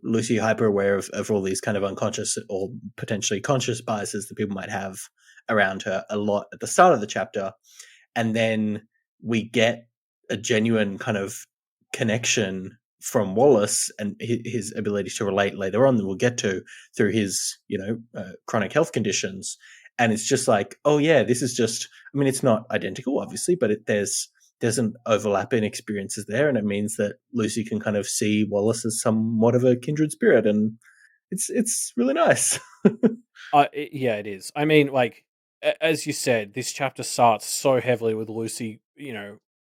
Lucy hyper aware of all these kind of unconscious or potentially conscious biases that people might have around her a lot at the start of the chapter, and then we get a genuine kind of connection from Wallace and his ability to relate later on that we'll get to through his chronic health conditions, and it's just like, oh yeah, this is just, I mean, it's not identical obviously, but there's an overlap in experiences there, and it means that Lucy can kind of see Wallace as somewhat of a kindred spirit, and it's really nice. yeah, it is. I mean, like as you said, this chapter starts so heavily with Lucy,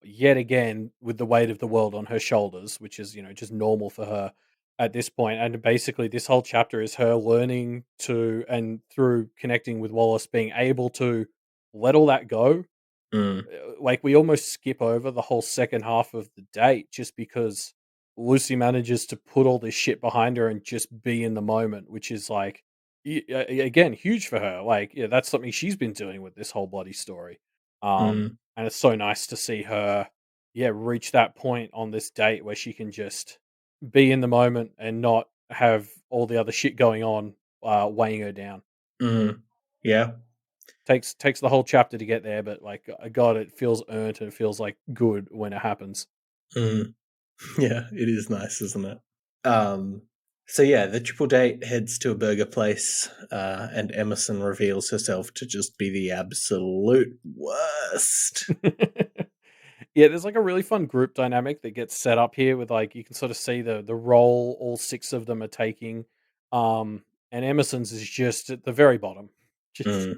yet again with the weight of the world on her shoulders, which is, just normal for her at this point. And basically, this whole chapter is her learning to, and through connecting with Wallace, being able to let all that go. Mm, Like, we almost skip over the whole second half of the date just because Lucy manages to put all this shit behind her and just be in the moment, which is like, again, huge for her. Like, yeah, that's something she's been doing with this whole bloody story. mm, And it's so nice to see her, reach that point on this date where she can just be in the moment and not have all the other shit going on weighing her down. mm. Yeah. Takes the whole chapter to get there, but like, God, it feels earned and it feels like good when it happens. Mm. Yeah, it is nice, isn't it? Um, so yeah, the triple date heads to a burger place, and Emerson reveals herself to just be the absolute worst. Yeah, there's like a really fun group dynamic that gets set up here with like you can sort of see the role all six of them are taking. And Emerson's is just at the very bottom. Just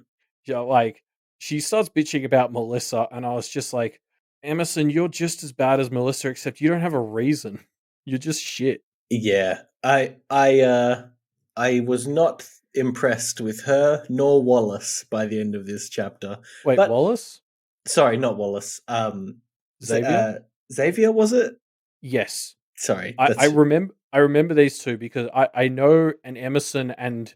Mm. like she starts bitching about Melissa, and I was just like, Emerson, you're just as bad as Melissa, except you don't have a reason. You're just shit. Yeah, I was not impressed with her nor Wallace by the end of this chapter. Wait, But Wallace? sorry, not Wallace. Xavier? Xavier, was it? Yes. Sorry, I that's remember these two because I know an Emerson and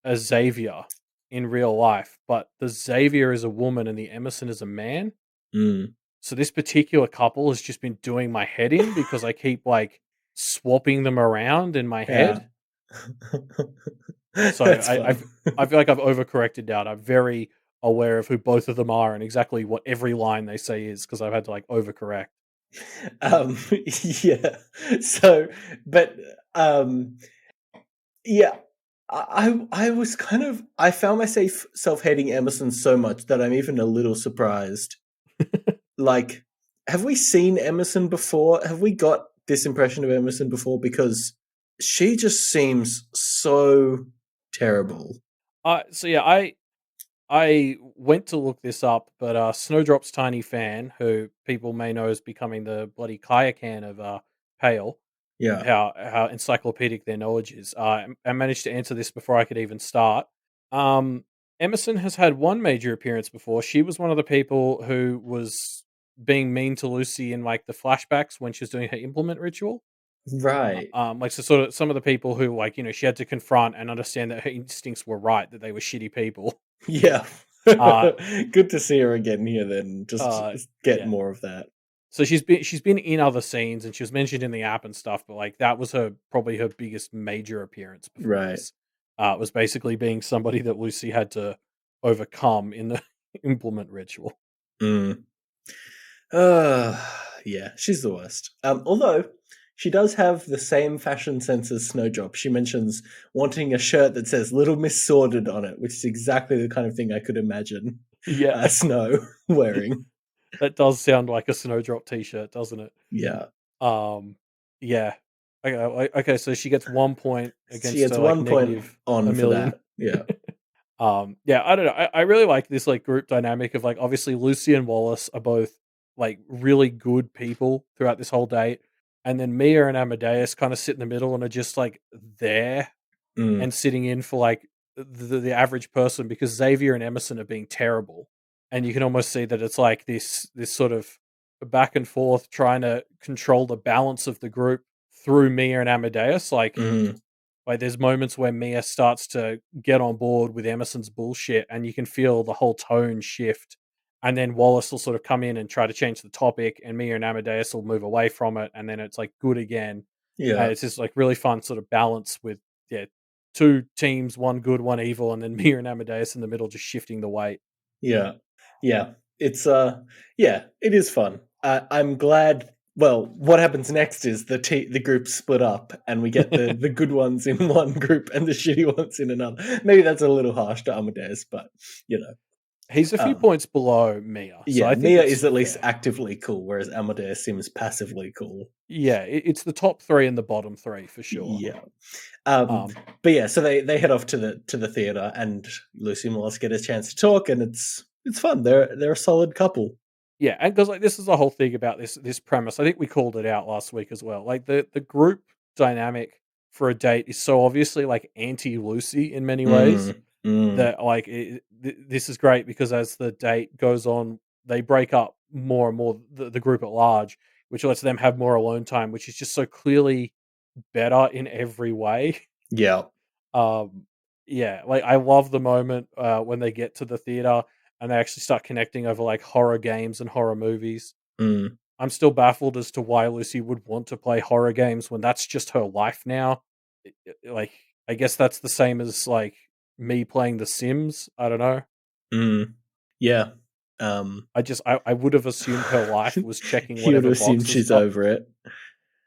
a Xavier in real life, but the Xavier is a woman and the Emerson is a man. mm, So this particular couple has just been doing my head in because I keep like swapping them around in my yeah. head. So That's fun. I feel like I've overcorrected now. I'm very aware of who both of them are and exactly what every line they say is because I've had to like overcorrect. um, yeah. So, but yeah, I was kind of I found myself self hating Emerson so much that I'm even a little surprised. Like, have we seen Emerson before? Have we got this impression of Emerson before? Because she just seems so terrible. So yeah, I went to look this up, but Snowdrop's tiny fan, who people may know as becoming the bloody Kayakan of Pale, Yeah. how encyclopedic their knowledge is. I managed to answer this before I could even start. Um, Emerson has had one major appearance before. She was one of the people who was being mean to Lucy in like the flashbacks when she was doing her implement ritual. Right. Like so, sort of some of the people who like she had to confront and understand that her instincts were right, that they were shitty people. Yeah. Uh, Good to see her again here then. Just get yeah. more of that. So she's been in other scenes and she was mentioned in the app and stuff, but like that was her probably her biggest major appearance before Right. this. Was basically being somebody that Lucy had to overcome in the implement ritual. Mm. Uh, yeah, she's the worst. Although she does have the same fashion sense as Snowdrop. She mentions wanting a shirt that says "Little Miss Sordid" on it, which is exactly the kind of thing I could imagine Yeah, Snow wearing. that does sound like a Snowdrop t-shirt, doesn't it? Yeah, Um, yeah. Okay, so she gets 1 point she against gets her like 1 point negative a on for million. that. Yeah. Yeah, I don't know. I really like this like group dynamic of like obviously Lucy and Wallace are both like really good people throughout this whole date. And then Mia and Amadeus kind of sit in the middle and are just like there Mm, and sitting in for like the average person because Xavier and Emerson are being terrible. And you can almost see that it's like this sort of back and forth trying to control the balance of the group through Mia and Amadeus. mm, Like there's moments where Mia starts to get on board with Emerson's bullshit and you can feel the whole tone shift. And then Wallace will sort of come in and try to change the topic and Mia and Amadeus will move away from it and then it's like good again. yeah. It's just like really fun sort of balance with yeah, two teams, one good, one evil, and then Mia and Amadeus in the middle just shifting the weight. Yeah. Yeah. It's yeah, it is fun. I'm glad well, what happens next is the group split up and we get the good ones in one group and the shitty ones in another. Maybe that's a little harsh to Amadeus, but you know. He's a few Um, points below Mia, so yeah, I think Mia that's is at least fair. actively cool, whereas Amadeus seems passively cool. Yeah, it's the top 3 and the bottom 3 for sure. Yeah. Um, Um, but yeah, so they head off to the theater, and Lucy and Wallace get a chance to talk, and it's fun. They're a solid couple. yeah, and because like this is the whole thing about this premise. I think we called it out last week as well. Like the group dynamic for a date is so obviously like anti Lucy in many ways Mm, mm, that like this is great because as the date goes on, they break up more and more the group at large, which lets them have more alone time, which is just so clearly better in every way. yeah. Um, yeah, like I love the moment when they get to the theater and they actually start connecting over like horror games and horror movies. Mm, I'm still baffled as to why Lucy would want to play horror games when that's just her life now. Like, I guess that's the same as like me playing The Sims. I don't know. mm, yeah. Um, I would have assumed her life was checking you would whatever have assumed boxes. she's over it.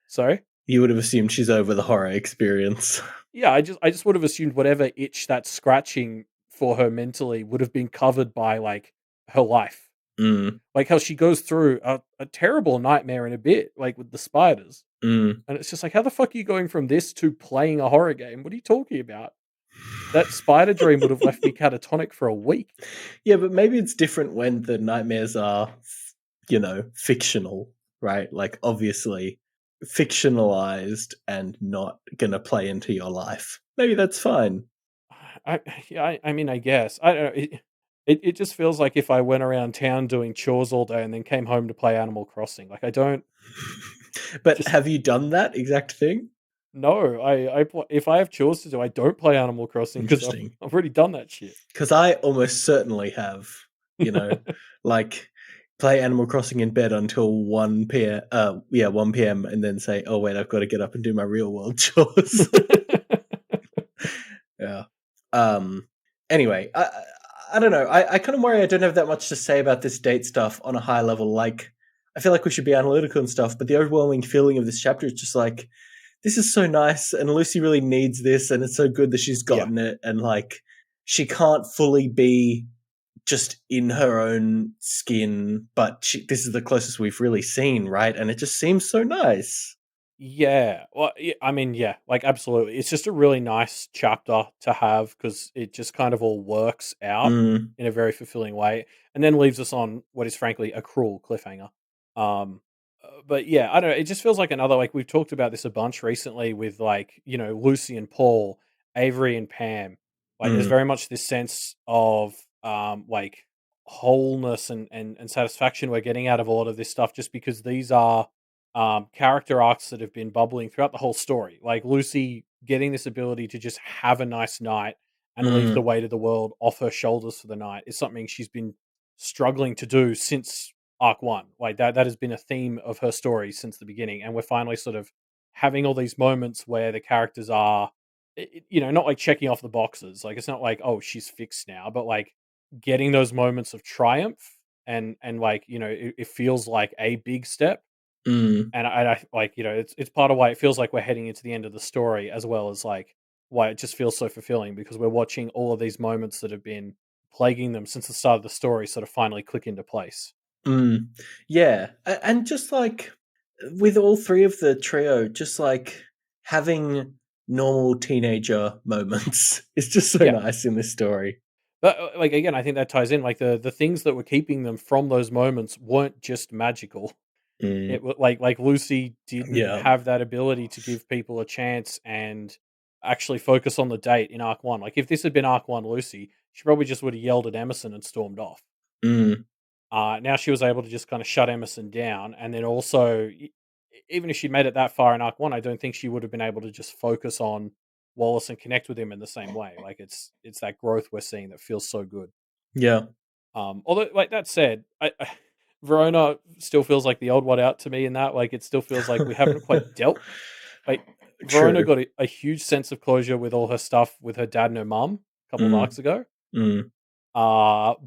Sorry. You would have assumed she's over the horror experience. Yeah, I just would have assumed whatever itch that's scratching for her mentally would have been covered by like her life. Mm, Like how she goes through a terrible nightmare in a bit, like with the spiders. mm. And it's just like, how the fuck are you going from this to playing a horror game? What are you talking about? That spider dream would have left me catatonic for a week. Yeah, but maybe it's different when the nightmares are, fictional, right? Like, obviously fictionalized and not gonna play into your life. Maybe that's fine. Yeah, I mean, I guess I don't know. It just feels like if I went around town doing chores all day and then came home to play Animal Crossing. Like I don't But just have you done that exact thing? no. If I have chores to do, I don't play Animal Crossing because Interesting. I've already done that shit. Because I almost certainly have, you know, like play Animal Crossing in bed until 1 p.m. 1 p.m. and then say, "Oh wait, I've got to get up and do my real world chores." Yeah. Um. Anyway, I don't know. I kind of worry I don't have that much to say about this date stuff on a high level. Like, I feel like we should be analytical and stuff, but the overwhelming feeling of this chapter is just like, this is so nice, and Lucy really needs this, and it's so good that she's Yeah. gotten it, and like, she can't fully be just in her own skin, but this is the closest we've really seen, right? And it just seems so nice. Yeah. Well, I mean, yeah, like absolutely. It's just a really nice chapter to have because it just kind of all works out Mm, in a very fulfilling way, and then leaves us on what is frankly a cruel cliffhanger. But yeah, I don't know. It just feels like another like we've talked about this a bunch recently with like Lucy and Paul, Avery and Pam. Like, there's mm, very much this sense of like wholeness and satisfaction we're getting out of a lot of this stuff just because these are character arcs that have been bubbling throughout the whole story. Like Lucy getting this ability to just have a nice night and leave the mm, weight of the world off her shoulders for the night is something she's been struggling to do since arc one. Like that has been a theme of her story since the beginning, and we're finally sort of having all these moments where the characters are, not like checking off the boxes. Like it's not like oh she's fixed now, but like getting those moments of triumph and like it feels like a big step mm, and I like, it's part of why it feels like we're heading into the end of the story, as well as like why it just feels so fulfilling because we're watching all of these moments that have been plaguing them since the start of the story sort of finally click into place. mm. Yeah. And just like with all three of the trio, just like having normal teenager moments is just so Yeah. nice in this story. But like again, I think that ties in like the things that were keeping them from those moments weren't just magical. Mm, Like Lucy didn't yeah. have that ability to give people a chance and actually focus on the date in arc one. Like if this had been arc one Lucy, she probably just would have yelled at Emerson and stormed off. Mm, Now she was able to just kind of shut Emerson down, and then also, even if she'd made it that far in Arc One, I don't think she would have been able to just focus on Wallace and connect with him in the same way. Like it's that growth we're seeing that feels so good. yeah. Although, like that said, Verona still feels like the old one out to me in that. Like it still feels like we haven't quite dealt. Like Verona True. got a huge sense of closure with all her stuff with her dad and her mum a couple of Mm, arcs ago. mm,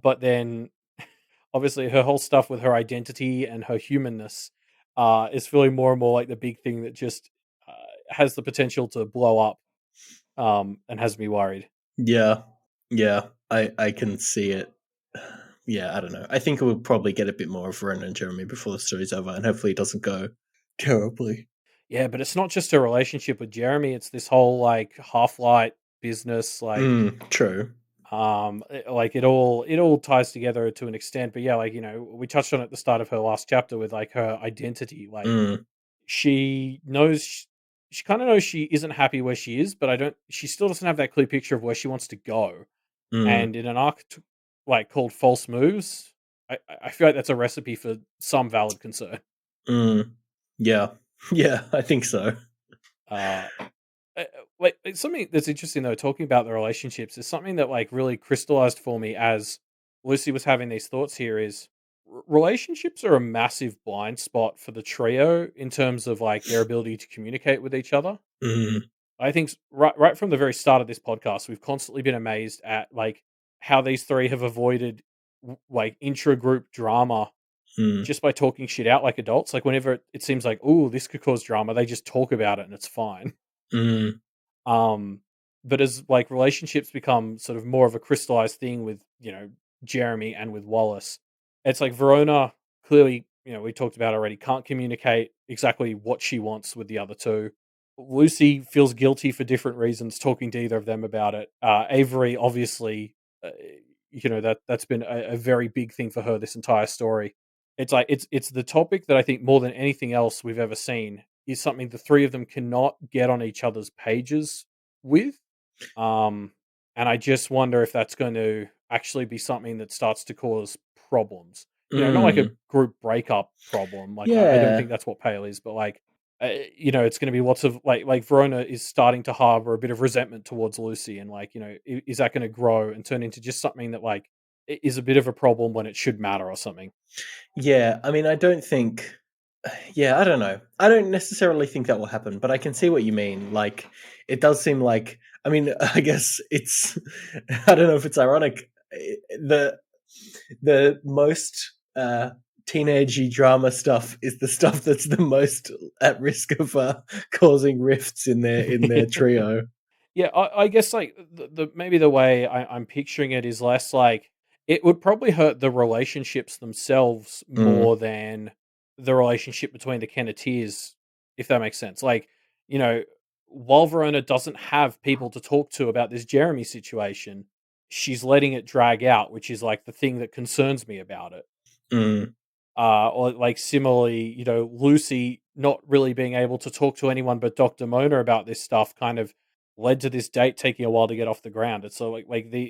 But then obviously her whole stuff with her identity and her humanness is feeling more and more like the big thing that just has the potential to blow up and has me worried. yeah. Yeah. I can see it. I don't know. I think we'll probably get a bit more of Verona and Jeremy before the story's over, and hopefully it doesn't go terribly. Yeah, but it's not just a relationship with Jeremy, it's this whole, like, Half-Light business, like, True. like, it all ties together to an extent, but yeah, like, we touched on it at the start of her last chapter with, like, her identity, like, Mm, she knows she kinda knows she isn't happy where she is, but I don't she still doesn't have that clear picture of where she wants to go, mm, and in an arc like, called False Moves, I feel like that's a recipe for some valid concern. mm. Yeah. Yeah, I think so. Uh like, it's something that's interesting though, talking about the relationships is something that like really crystallized for me as Lucy was having these thoughts here is relationships are a massive blind spot for the trio in terms of like their ability to communicate with each other. Mm, I think right from the very start of this podcast, we've constantly been amazed at like how these three have avoided like intra group drama mm, just by talking shit out like adults. Like whenever it seems like, oh, this could cause drama, they just talk about it and it's fine. mm, Um, but as like relationships become sort of more of a crystallized thing with, Jeremy and with Wallace, it's like Verona clearly, we talked about already, can't communicate exactly what she wants with the other two. Lucy feels guilty for different reasons talking to either of them about it. Avery, obviously, that's been a very big thing for her this entire story. It's like it's the topic that I think more than anything else we've ever seen is something the three of them cannot get on each other's pages with. Um, and I just wonder if that's going to actually be something that starts to cause problems. Not like a mm. group breakup problem. Like I don't think Yeah. that's what Pale is, but like, it's going to be lots of like Verona is starting to harbor a bit of resentment towards Lucy, and like, is that going to grow and turn into just something that like is a bit of a problem when it should matter or something? Yeah, I mean, I don't think. Yeah, I don't know. I don't necessarily think that will happen, but I can see what you mean. Like, it does seem like. I mean, I guess it's. I don't know if it's ironic. The most teenagey drama stuff is the stuff that's the most at risk of causing rifts in their trio. Yeah, I guess like the maybe the way I'm picturing it is less like it would probably hurt the relationships themselves Mm, more than the relationship between the Kenneteers, if that makes sense. Like, you know, while Verona doesn't have people to talk to about this Jeremy situation, she's letting it drag out, which is like the thing that concerns me about it. mm, Or like similarly, Lucy not really being able to talk to anyone but Dr. Mona about this stuff kind of led to this date taking a while to get off the ground. It's so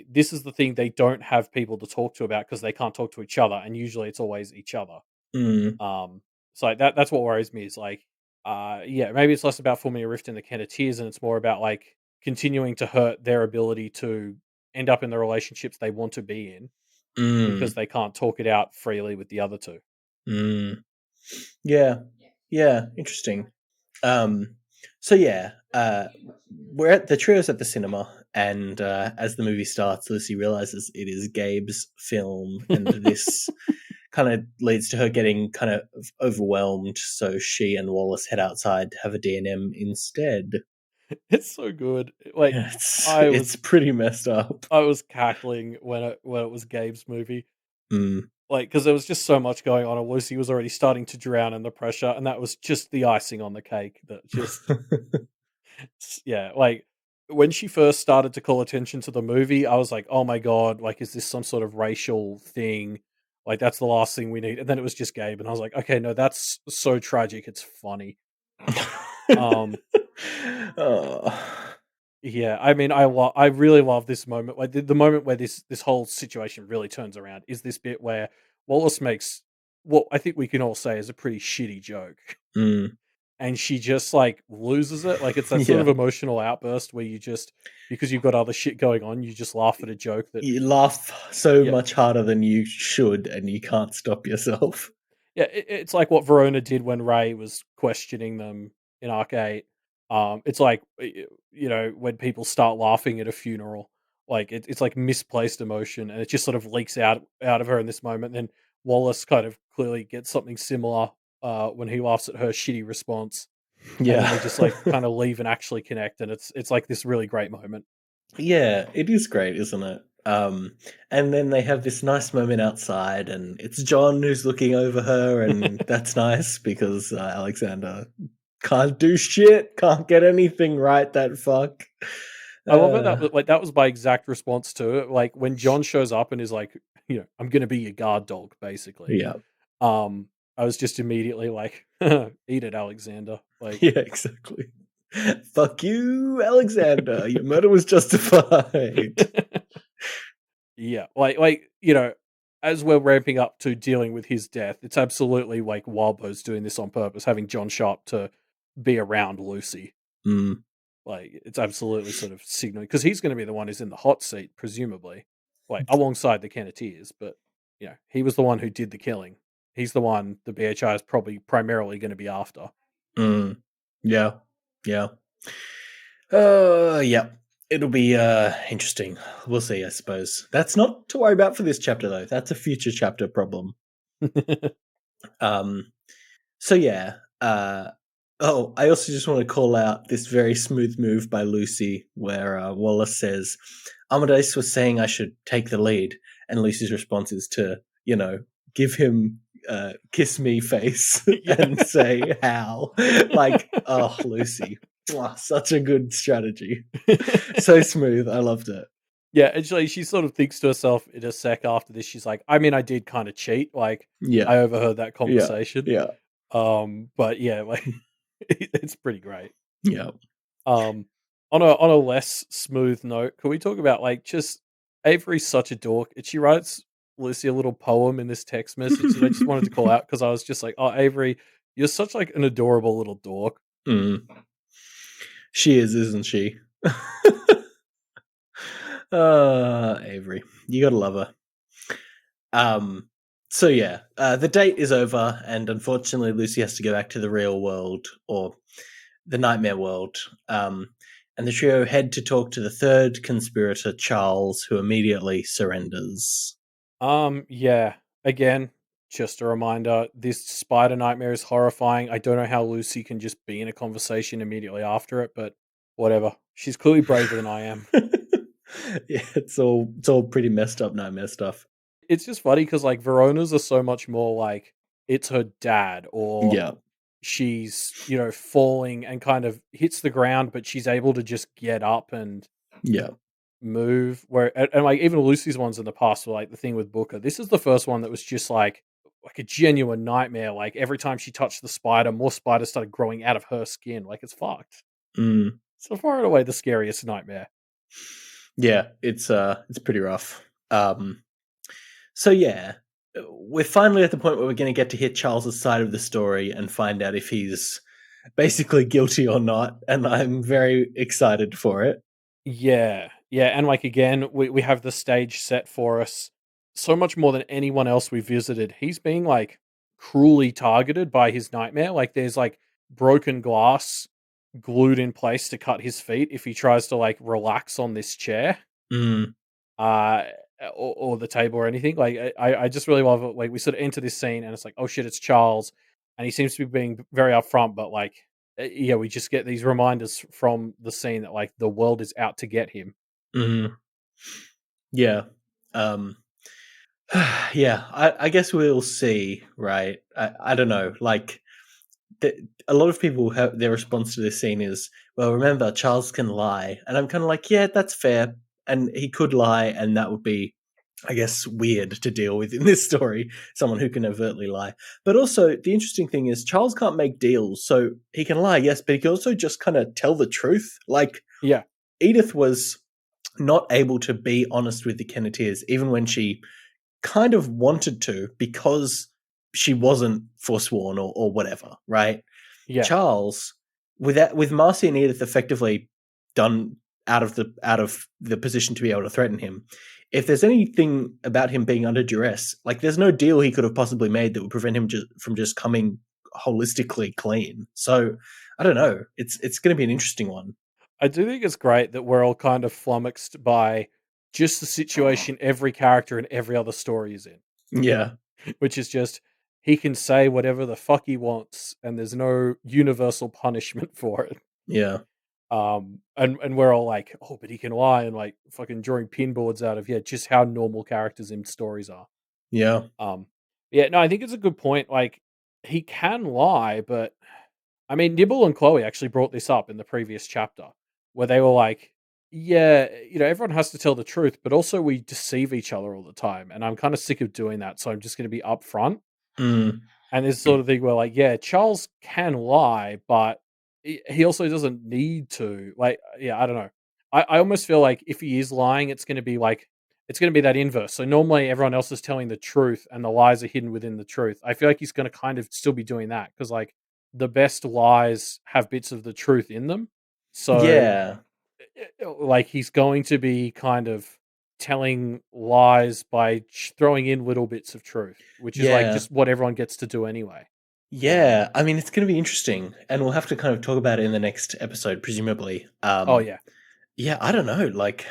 this is the thing they don't have people to talk to about because they can't talk to each other, and usually it's always each other. mm, So like, that's what worries me is like, yeah, maybe it's less about forming a rift in the Kenneteers and it's more about like continuing to hurt their ability to end up in the relationships they want to be in because mm, they can't talk it out freely with the other two. mm. Yeah, yeah, interesting. Um, so yeah, we're at the trio's at the cinema, and as the movie starts, Lucy realizes it is Gabe's film, and this kind of leads to her getting kind of overwhelmed. So she and Wallace head outside to have a D&M instead. It's so good. Like Yeah, I it's was pretty messed up. I was cackling when it was Gabe's movie. Mm. Like because there was just so much going on and Lucy was already starting to drown in the pressure and that was just the icing on the cake that just yeah, like when she first started to call attention to the movie, I was like, "Oh my god, like is this some sort of racial thing?" Like that's the last thing we need. And then it was just Gabe and I was like, "Okay, no, that's so tragic. It's funny." Um Oh. Yeah, I mean, I really love this moment. Like the moment where this whole situation really turns around is this bit where Wallace makes what I think we can all say is a pretty shitty joke, Mm. and she just like loses it. Like it's that sort Yeah. of emotional outburst where you just because you've got other shit going on, you just laugh at a joke that You laugh so yeah, much harder than you should, and you can't stop yourself. yeah. It's like what Verona did when Ray was questioning them in Arc 8. It's like when people start laughing at a funeral, like it's like misplaced emotion, and it just sort of leaks out of her in this moment. Then Wallace kind of clearly gets something similar when he laughs at her shitty response, and then Yeah. they just like kind of leave and actually connect, and it's like this really great moment. Yeah, it is great, isn't it? And then they have this nice moment outside, and it's John who's looking over her, and that's nice because Alexander can't do shit, can't get anything right. That fuck. I love it. That was my exact response to it. Like when John shows up and is like, I'm gonna be your guard dog, basically. Yeah, I was just immediately like, eat it, Alexander. Like, yeah, exactly. Fuck you, Alexander. Your murder was justified. yeah, as we're ramping up to dealing with his death, it's absolutely like Wildbow's doing this on purpose, having John Sharp to be around Lucy. Mm. Like, it's absolutely sort of signaling because he's going to be the one who's in the hot seat, presumably, like alongside the Kenneteers. But he was the one who did the killing. He's the one the BHI is probably primarily going to be after. Mm. Yeah, yeah. Yeah. It'll be interesting. We'll see, I suppose. That's not to worry about for this chapter, though. That's a future chapter problem. So yeah. Oh, I also just want to call out this very smooth move by Lucy, where Wallace says, "Amadeus was saying I should take the lead," and Lucy's response is to, give him kiss me face and say how. Like, oh, Lucy, such a good strategy. So smooth. I loved it. Yeah, actually, she sort of thinks to herself in a sec after this. She's like, I mean, I did kind of cheat. Like, Yeah. I overheard that Yeah. conversation. Yeah. But yeah, like, it's pretty great. Yeah. On a less smooth note, can we talk about like just Avery's such a dork? And she writes Lucy a little poem in this text message that I just wanted to call out because I was just like, oh, Avery, you're such like an adorable little dork. Mm. She is, isn't she? Avery, you gotta love her. So yeah, the date is over, and unfortunately, Lucy has to go back to the real world or the nightmare world. And the trio head to talk to the third conspirator, Charles, who immediately surrenders. Yeah. Again, just a reminder, this spider nightmare is horrifying. I don't know how Lucy can just be in a conversation immediately after it, but whatever. She's clearly braver than I am. Yeah, it's all pretty messed up nightmare stuff. It's just funny because like Verona's are so much more like it's her dad or Yeah, she's, falling and kind of hits the ground, but she's able to just get up and yeah, move. And like even Lucy's ones in the past were like the thing with Booker. This is the first one that was just like a genuine nightmare. Like every time she touched the spider, more spiders started growing out of her skin. Like it's fucked. mm. So far and away the scariest nightmare. Yeah. It's pretty rough. So yeah, we're finally at the point where we're going to get to hit Charles's side of the story and find out if he's basically guilty or not, and I'm very excited for it. Yeah. Yeah. And like again, we have the stage set for us so much more than anyone else we visited. He's being like cruelly targeted by his nightmare. Like there's like broken glass glued in place to cut his feet if he tries to like relax on this chair. Mm. Uh or the table or anything. Like I just really love it. Like we sort of enter this scene and it's like, oh shit, it's Charles. And he seems to be being very upfront, but like yeah, we just get these reminders from the scene that like the world is out to get him. Mm. Yeah. Yeah, I guess we'll see, right? I don't know. Like, a lot of people have their response to this scene is, well, remember, Charles can lie. And I'm kind of like, yeah, that's fair. And he could lie, and that would be, I guess, weird to deal with in this story, someone who can overtly lie. But also, the interesting thing is, Charles can't make deals, so he can lie, yes, but he can also just kind of tell the truth. Like, Yeah. Edith was not able to be honest with the Kenneteers, even when she kind of wanted to, because she wasn't forsworn or whatever, right? Yeah. Charles, with Marcy and Edith effectively done out of the position to be able to threaten him, if there's anything about him being under duress, like there's no deal he could have possibly made that would prevent him from just coming holistically clean. So I don't know. It's going to be an interesting one. I do think it's great that we're all kind of flummoxed by just the situation every character in every other story is in. Yeah. Which is just he can say whatever the fuck he wants and there's no universal punishment for it. Yeah. And we're all like, oh, but he can lie, and like fucking drawing pinboards out of just how normal characters in stories are. Yeah. Um, yeah, no, I think it's a good point. Like he can lie, but I mean, Nibble and Chloe actually brought this up in the previous chapter where they were like, yeah, everyone has to tell the truth, but also we deceive each other all the time. And I'm kind of sick of doing that. So I'm just going to be upfront. Mm. And this sort of thing where, like, yeah, Charles can lie, but he also doesn't need to. Like, yeah, I don't know. I almost feel like if he is lying, it's going to be that inverse. So normally everyone else is telling the truth and the lies are hidden within the truth. I feel like he's going to kind of still be doing that because, like, the best lies have bits of the truth in them. So, Yeah. like, he's going to be kind of telling lies by throwing in little bits of truth, which is like Yeah. just what everyone gets to do anyway. Yeah. I mean, it's going to be interesting, and we'll have to kind of talk about it in the next episode, presumably. Oh yeah, Yeah, I don't know. Like,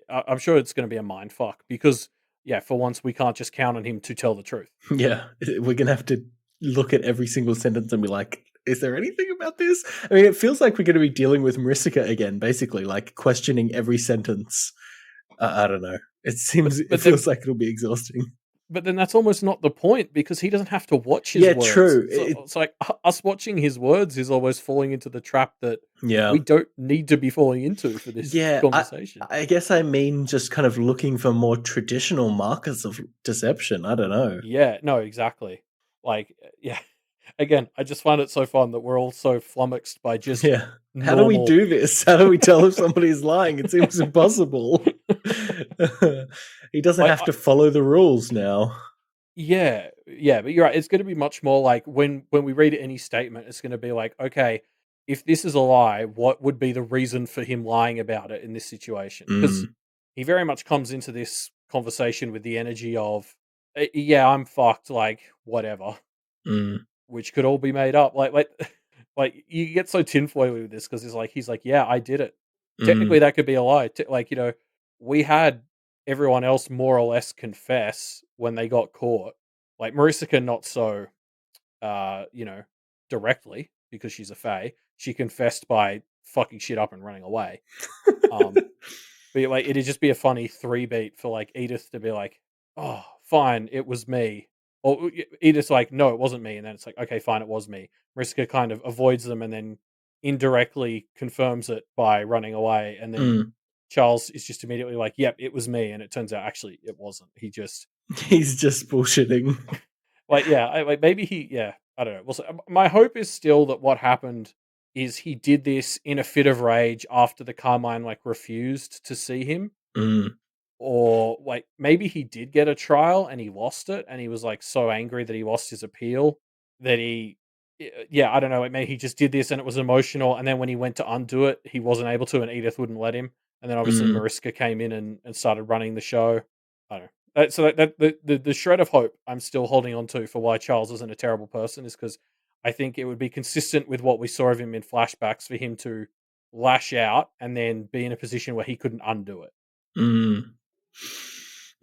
I'm sure it's going to be a mind fuck because yeah, for once we can't just count on him to tell the truth. yeah, we're going to have to look at every single sentence and be like, is there anything about this? I mean, it feels like we're going to be dealing with Marissa again, basically, like questioning every sentence. I don't know. But It but then feels like it'll be exhausting. but then that's almost not the point because he doesn't have to watch his Yeah, words. true. So it's like us watching his words is almost falling into the trap that Yeah. we don't need to be falling into for this Yeah, conversation. I guess I mean just kind of looking for more traditional markers of deception. I don't know. Yeah, no, exactly. Like, yeah. Again, I just find it so fun that we're all so flummoxed by just Yeah. How do we normal. do this? How do we tell if somebody's lying? It seems impossible. He doesn't Like, have to follow the rules now. yeah, yeah, but you're right. It's going to be much more like when we read any statement, it's going to be like, okay, if this is a lie, what would be the reason for him lying about it in this situation? Because Mm, he very much comes into this conversation with the energy of, yeah, I'm fucked, like whatever, mm, which could all be made up. Like you get so tinfoily with this because he's like, yeah, I did it. Technically, mm, that could be a lie. Like we had everyone else more or less confess when they got caught. Like Marissa not so, uh, you know, directly because she's a fae. She confessed by fucking shit up and running away. Um, but like it'd just be a funny three beat for like Edith to be like, "Oh, fine, it was me," or Edith's like, "No, it wasn't me," and then it's like, "Okay, fine, it was me." Mariska kind of avoids them and then indirectly confirms it by running away, and then mm. Charles is just immediately like, "Yep, it was me," and it turns out actually it wasn't. He just He's just bullshitting. like yeah, like maybe I don't know. Well, so, my hope is still that what happened is he did this in a fit of rage after the Carmine like refused to see him, Mm, or like maybe he did get a trial and he lost it and he was like so angry that he lost his appeal that yeah, I don't know, like maybe he just did this and it was emotional, and then when he went to undo it he wasn't able to and Edith wouldn't let him, and then obviously mm, Mariska came in and started running the show. I don't know. So the shred of hope I'm still holding on to for why Charles isn't a terrible person is because I think it would be consistent with what we saw of him in flashbacks for him to lash out and then be in a position where he couldn't undo it. mm,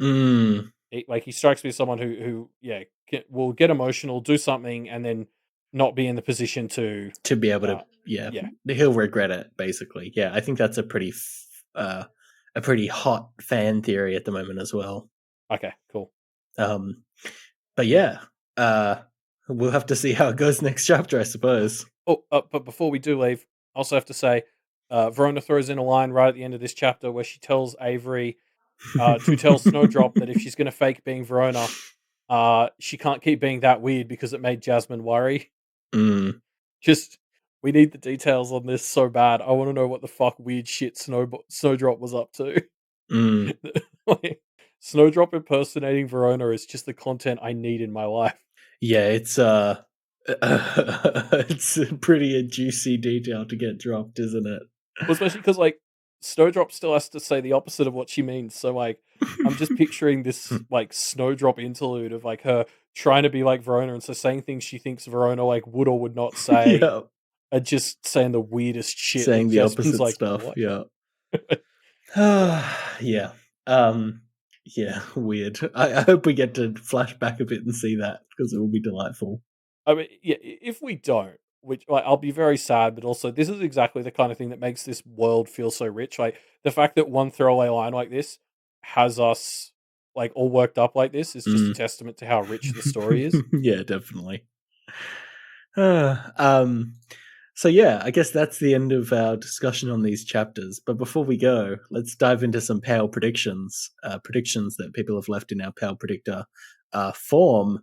mm. Like he strikes me as someone who yeah will get emotional, do something, and then not be in the position to To be able to, uh yeah, yeah. he'll regret it. Basically, yeah. I think that's a pretty hot fan theory at the moment as well. Okay, cool. Um, but yeah, uh, we'll have to see how it goes next chapter, I suppose. Oh, but before we do leave, I also have to say, Verona throws in a line right at the end of this chapter where she tells Avery to tell Snowdrop that if she's going to fake being Verona, she can't keep being that weird because it made Jasmine worry. Mm, Just we need the details on this so bad. I want to know what the fuck weird shit Snowdrop was up to. mm. Like, Snowdrop impersonating Verona is just the content I need in my life. Yeah, it's pretty a juicy detail to get dropped, isn't it? Well, especially because like Snowdrop still has to say the opposite of what she means. So like I'm just picturing this like Snowdrop interlude of like her trying to be like Verona and so saying things she thinks Verona like would or would not say Yeah, and just saying the weirdest shit and saying the Jasmine's opposite like, stuff. what? Yeah, yeah, yeah. Weird. I hope we get to flash back a bit and see that because it will be delightful. I mean, yeah, if we don't, which like I'll be very sad, but also this is exactly the kind of thing that makes this world feel so rich. Like the fact that one throwaway line like this has us like all worked up like this is just a testament to how rich the story is. Yeah, definitely. Um, so yeah, I guess that's the end of our discussion on these chapters. But before we go, let's dive into some Pale predictions, predictions that people have left in our Pale Predictor form.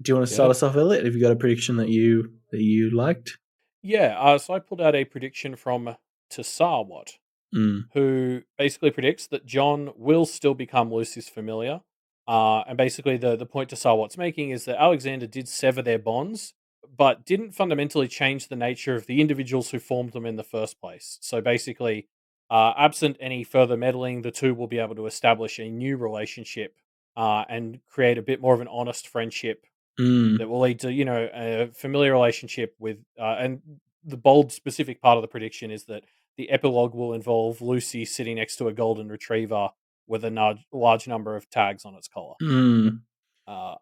Do you want to start Yeah. us off, Elliot? Have you got a prediction that you liked? Yeah, so I pulled out a prediction from Tasarwat, Mm. who basically predicts that John will still become Lucy's familiar. And basically, the point Tasarwat's making is that Alexander did sever their bonds, but didn't fundamentally change the nature of the individuals who formed them in the first place. So basically, absent any further meddling, the two will be able to establish a new relationship and create a bit more of an honest friendship Mm. that will lead to a familiar relationship with and the bold specific part of the prediction is that the epilogue will involve Lucy sitting next to a golden retriever with a large number of tags on its collar. Mm. uh,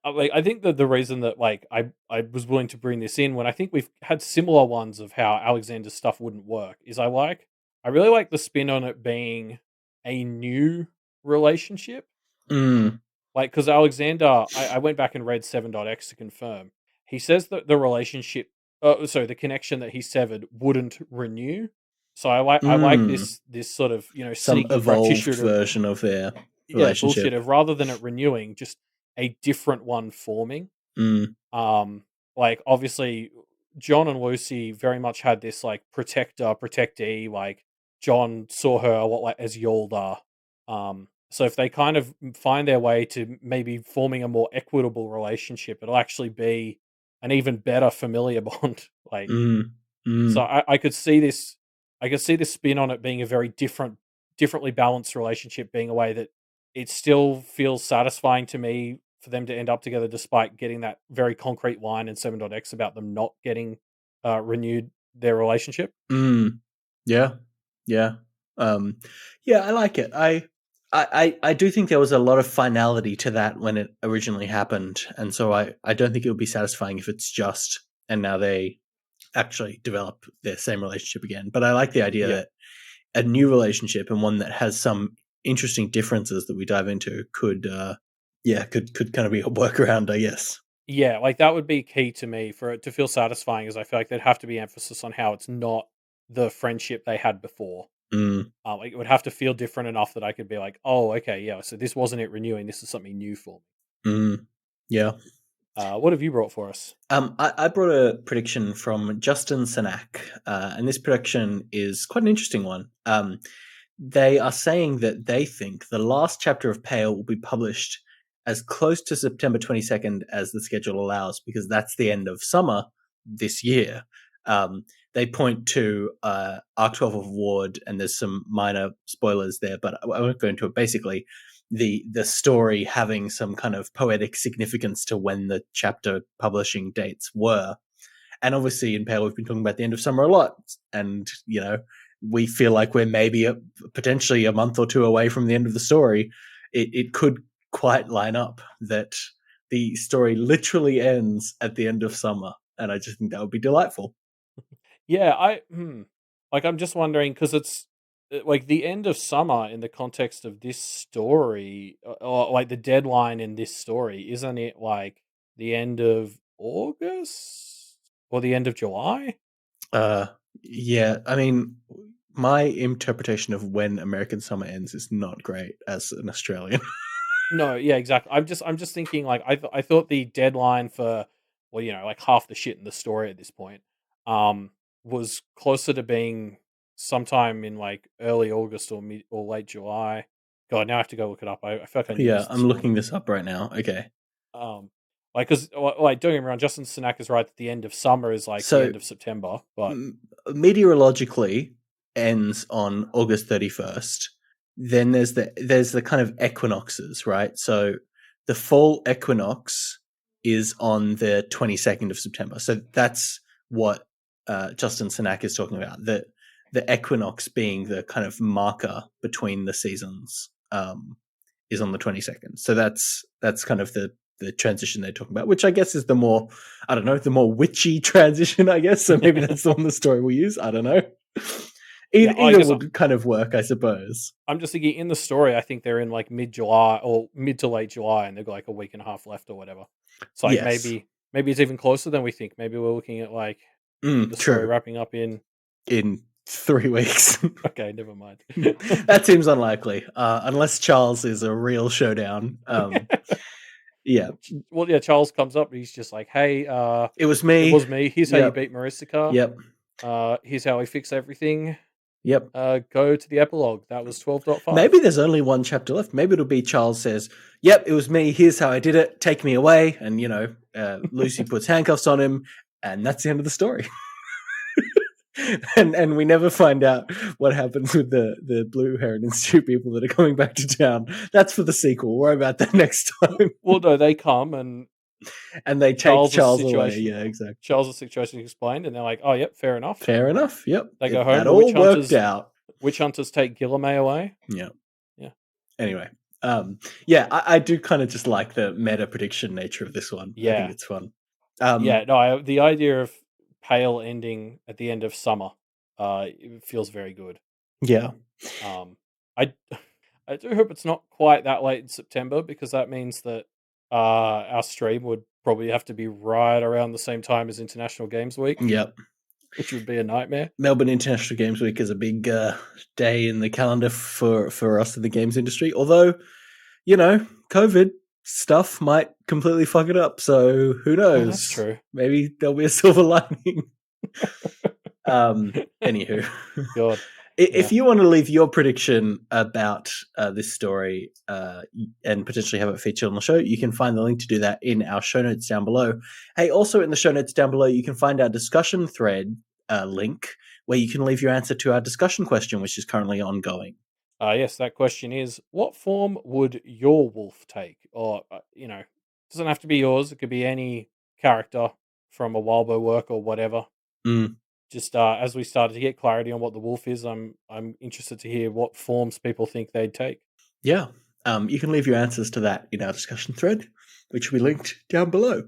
like I think that the reason that like I was willing to bring this in when I think we've had similar ones of how Alexander's stuff wouldn't work is I really like the spin on it being a new relationship. Mm. Like, because Alexander, I went back and read 7.x to confirm. He says that the relationship, sorry, the connection that he severed wouldn't renew. So I like Mm. this sort of Some sneaky evolved practitioner, version of their bullshit relationship. of rather than it renewing, just a different one forming. Mm. Like obviously, John and Lucy very much had this like protector protectee. Like John saw her what like as Yolda. So if they kind of find their way to maybe forming a more equitable relationship, it'll actually be an even better familiar bond. Like Mm. so, Mm. I could see this. I could see this spin on it being a very differently balanced relationship, being a way that it still feels satisfying to me for them to end up together, despite getting that very concrete line in 7.x about them not getting renewed their relationship. Mm. Yeah. Yeah. Um, yeah, I like it. I do think there was a lot of finality to that when it originally happened, and so I don't think it would be satisfying if it's just and now they actually develop their same relationship again. But I like the idea Yeah, that a new relationship and one that has some interesting differences that we dive into could kind of be a workaround, I guess. yeah, like that would be key to me for it to feel satisfying. Is I feel like there'd have to be emphasis on how it's not the friendship they had before. Mm. Like it would have to feel different enough that I could be like, oh, okay, yeah. So this wasn't it renewing. This is something new for me. Mm. Yeah. What have you brought for us? I brought a prediction from Justin Sanak, and this prediction is quite an interesting one. They are saying that they think the last chapter of Pale will be published as close to September 22nd as the schedule allows, because that's the end of summer this year. They point to Arc 12 of Ward, and there's some minor spoilers there, but I won't go into it. Basically, the story having some kind of poetic significance to when the chapter publishing dates were. And obviously in Pale, we've been talking about the end of summer a lot. And, we feel like we're maybe potentially a month or two away from the end of the story. It could quite line up that the story literally ends at the end of summer. And I just think that would be delightful. Yeah, like I'm just wondering because it's like the end of summer in the context of this story, or like the deadline in this story, isn't it like the end of August or the end of July? Uh, yeah, I mean, my interpretation of when American summer ends is not great as an Australian. No, yeah, exactly. I'm just thinking like I thought the deadline for well, like half the shit in the story at this point, um, was closer to being sometime in like early August or mid or late July. God, now I have to go look it up. I feel like I knew Yeah, this I'm morning. looking this up right now. Okay. Um, like because like don't get me wrong, Justin Sinak is right that the end of summer is like the So end of September, but meteorologically ends on August 31st. Then there's the kind of equinoxes, right? So the fall equinox is on the 22nd of September. So that's what Justin Sinak is talking about. The equinox being the kind of marker between the seasons is on the 22nd. So that's kind of the the transition they're talking about, which I guess is the more witchy transition, I guess. So maybe that's the one the story will use. I don't know. Either would kind of work, I suppose. I'm just thinking in the story, I think they're in like mid-July or mid to late July, and they've got like a week and a half left or whatever. So like maybe it's even closer than we think. Maybe we're looking at like the story wrapping up in 3 weeks. Okay, never mind. That seems unlikely, unless Charles is a real showdown. Yeah. Well, yeah, Charles comes up and he's just like, hey, it was me. It was me. Here's how you beat Maristica. Yep. Here's how I fix everything. Yep. Go to the epilogue. That was 12.5. Maybe there's only one chapter left. Maybe it'll be Charles says, yep, it was me. Here's how I did it. Take me away. And, Lucy puts handcuffs on him. And that's the end of the story. and we never find out what happens with the Blue Heron Institute people that are coming back to town. That's for the sequel. We'll worry about that next time. Well, no, they come and they take Charles away. Yeah, exactly. Charles' situation explained, and they're like, "Oh, yep, fair enough." Fair enough. Yep. They go home. That all worked out. Witch hunters take Guillermo away. Yeah. Yeah. Anyway, I do kind of just like the meta prediction nature of this one. Yeah, I think it's fun. The idea of Pale ending at the end of summer, it feels very good. Yeah. I do hope it's not quite that late in September, because that means that our stream would probably have to be right around the same time as International Games Week. Yep. Which would be a nightmare. Melbourne International Games Week is a big day in the calendar for us in the games industry. Although, COVID stuff might completely fuck it up. So who knows? Oh, that's true. Maybe there'll be a silver lining. Anywho. God. If you want to leave your prediction about this story and potentially have it featured on the show, you can find the link to do that in our show notes down below. Hey, also in the show notes down below, you can find our discussion thread link where you can leave your answer to our discussion question, which is currently ongoing. Yes, that question is, what form would your wolf take? Or, it doesn't have to be yours. It could be any character from a Wildbow work or whatever. Just as we started to get clarity on what the wolf is, I'm interested to hear what forms people think they'd take. Yeah. You can leave your answers to that in our discussion thread, which will be linked down below.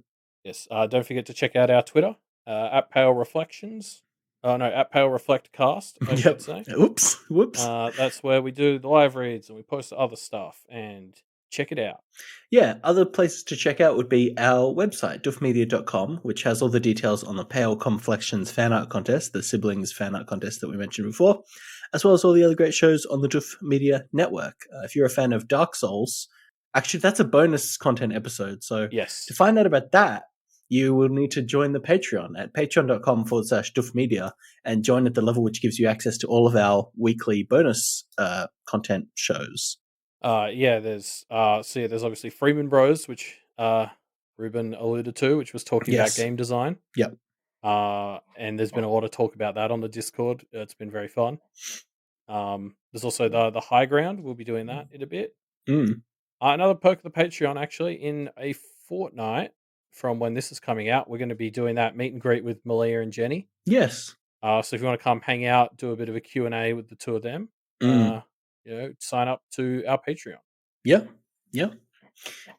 Yes. Don't forget to check out our Twitter, at Pale Reflections. At Pale Reflect Cast, I should say. Whoops. That's where we do the live reads and we post other stuff, and check it out. Yeah, other places to check out would be our website, doofmedia.com, which has all the details on the Pale Conflections fan art contest, the siblings fan art contest that we mentioned before, as well as all the other great shows on the Doof Media network. If you're a fan of Dark Souls, actually that's a bonus content episode, so yes, to find out about that, you will need to join the Patreon at patreon.com/doofmedia and join at the level which gives you access to all of our weekly bonus content shows. There's obviously Freeman Bros, which Ruben alluded to, which was talking about game design. Yep. And there's been a lot of talk about that on the Discord. It's been very fun. There's also the High Ground. We'll be doing that in a bit. Another perk of the Patreon, actually, in a fortnight from when this is coming out, we're going to be doing that meet and greet with Malia and Jenny. Yes. So if you want to come hang out, do a bit of a Q&A with the two of them, sign up to our Patreon. Yeah.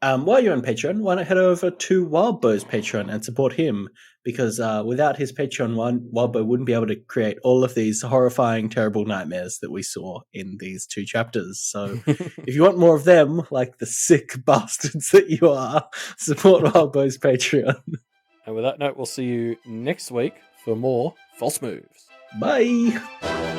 While you're on Patreon, why not head over to Wildbow's Patreon and support him? Because without his Patreon, Wildbow wouldn't be able to create all of these horrifying, terrible nightmares that we saw in these 2 chapters. So if you want more of them, like the sick bastards that you are, support Wildbow's Patreon. And with that note, we'll see you next week for more False Moves. Bye!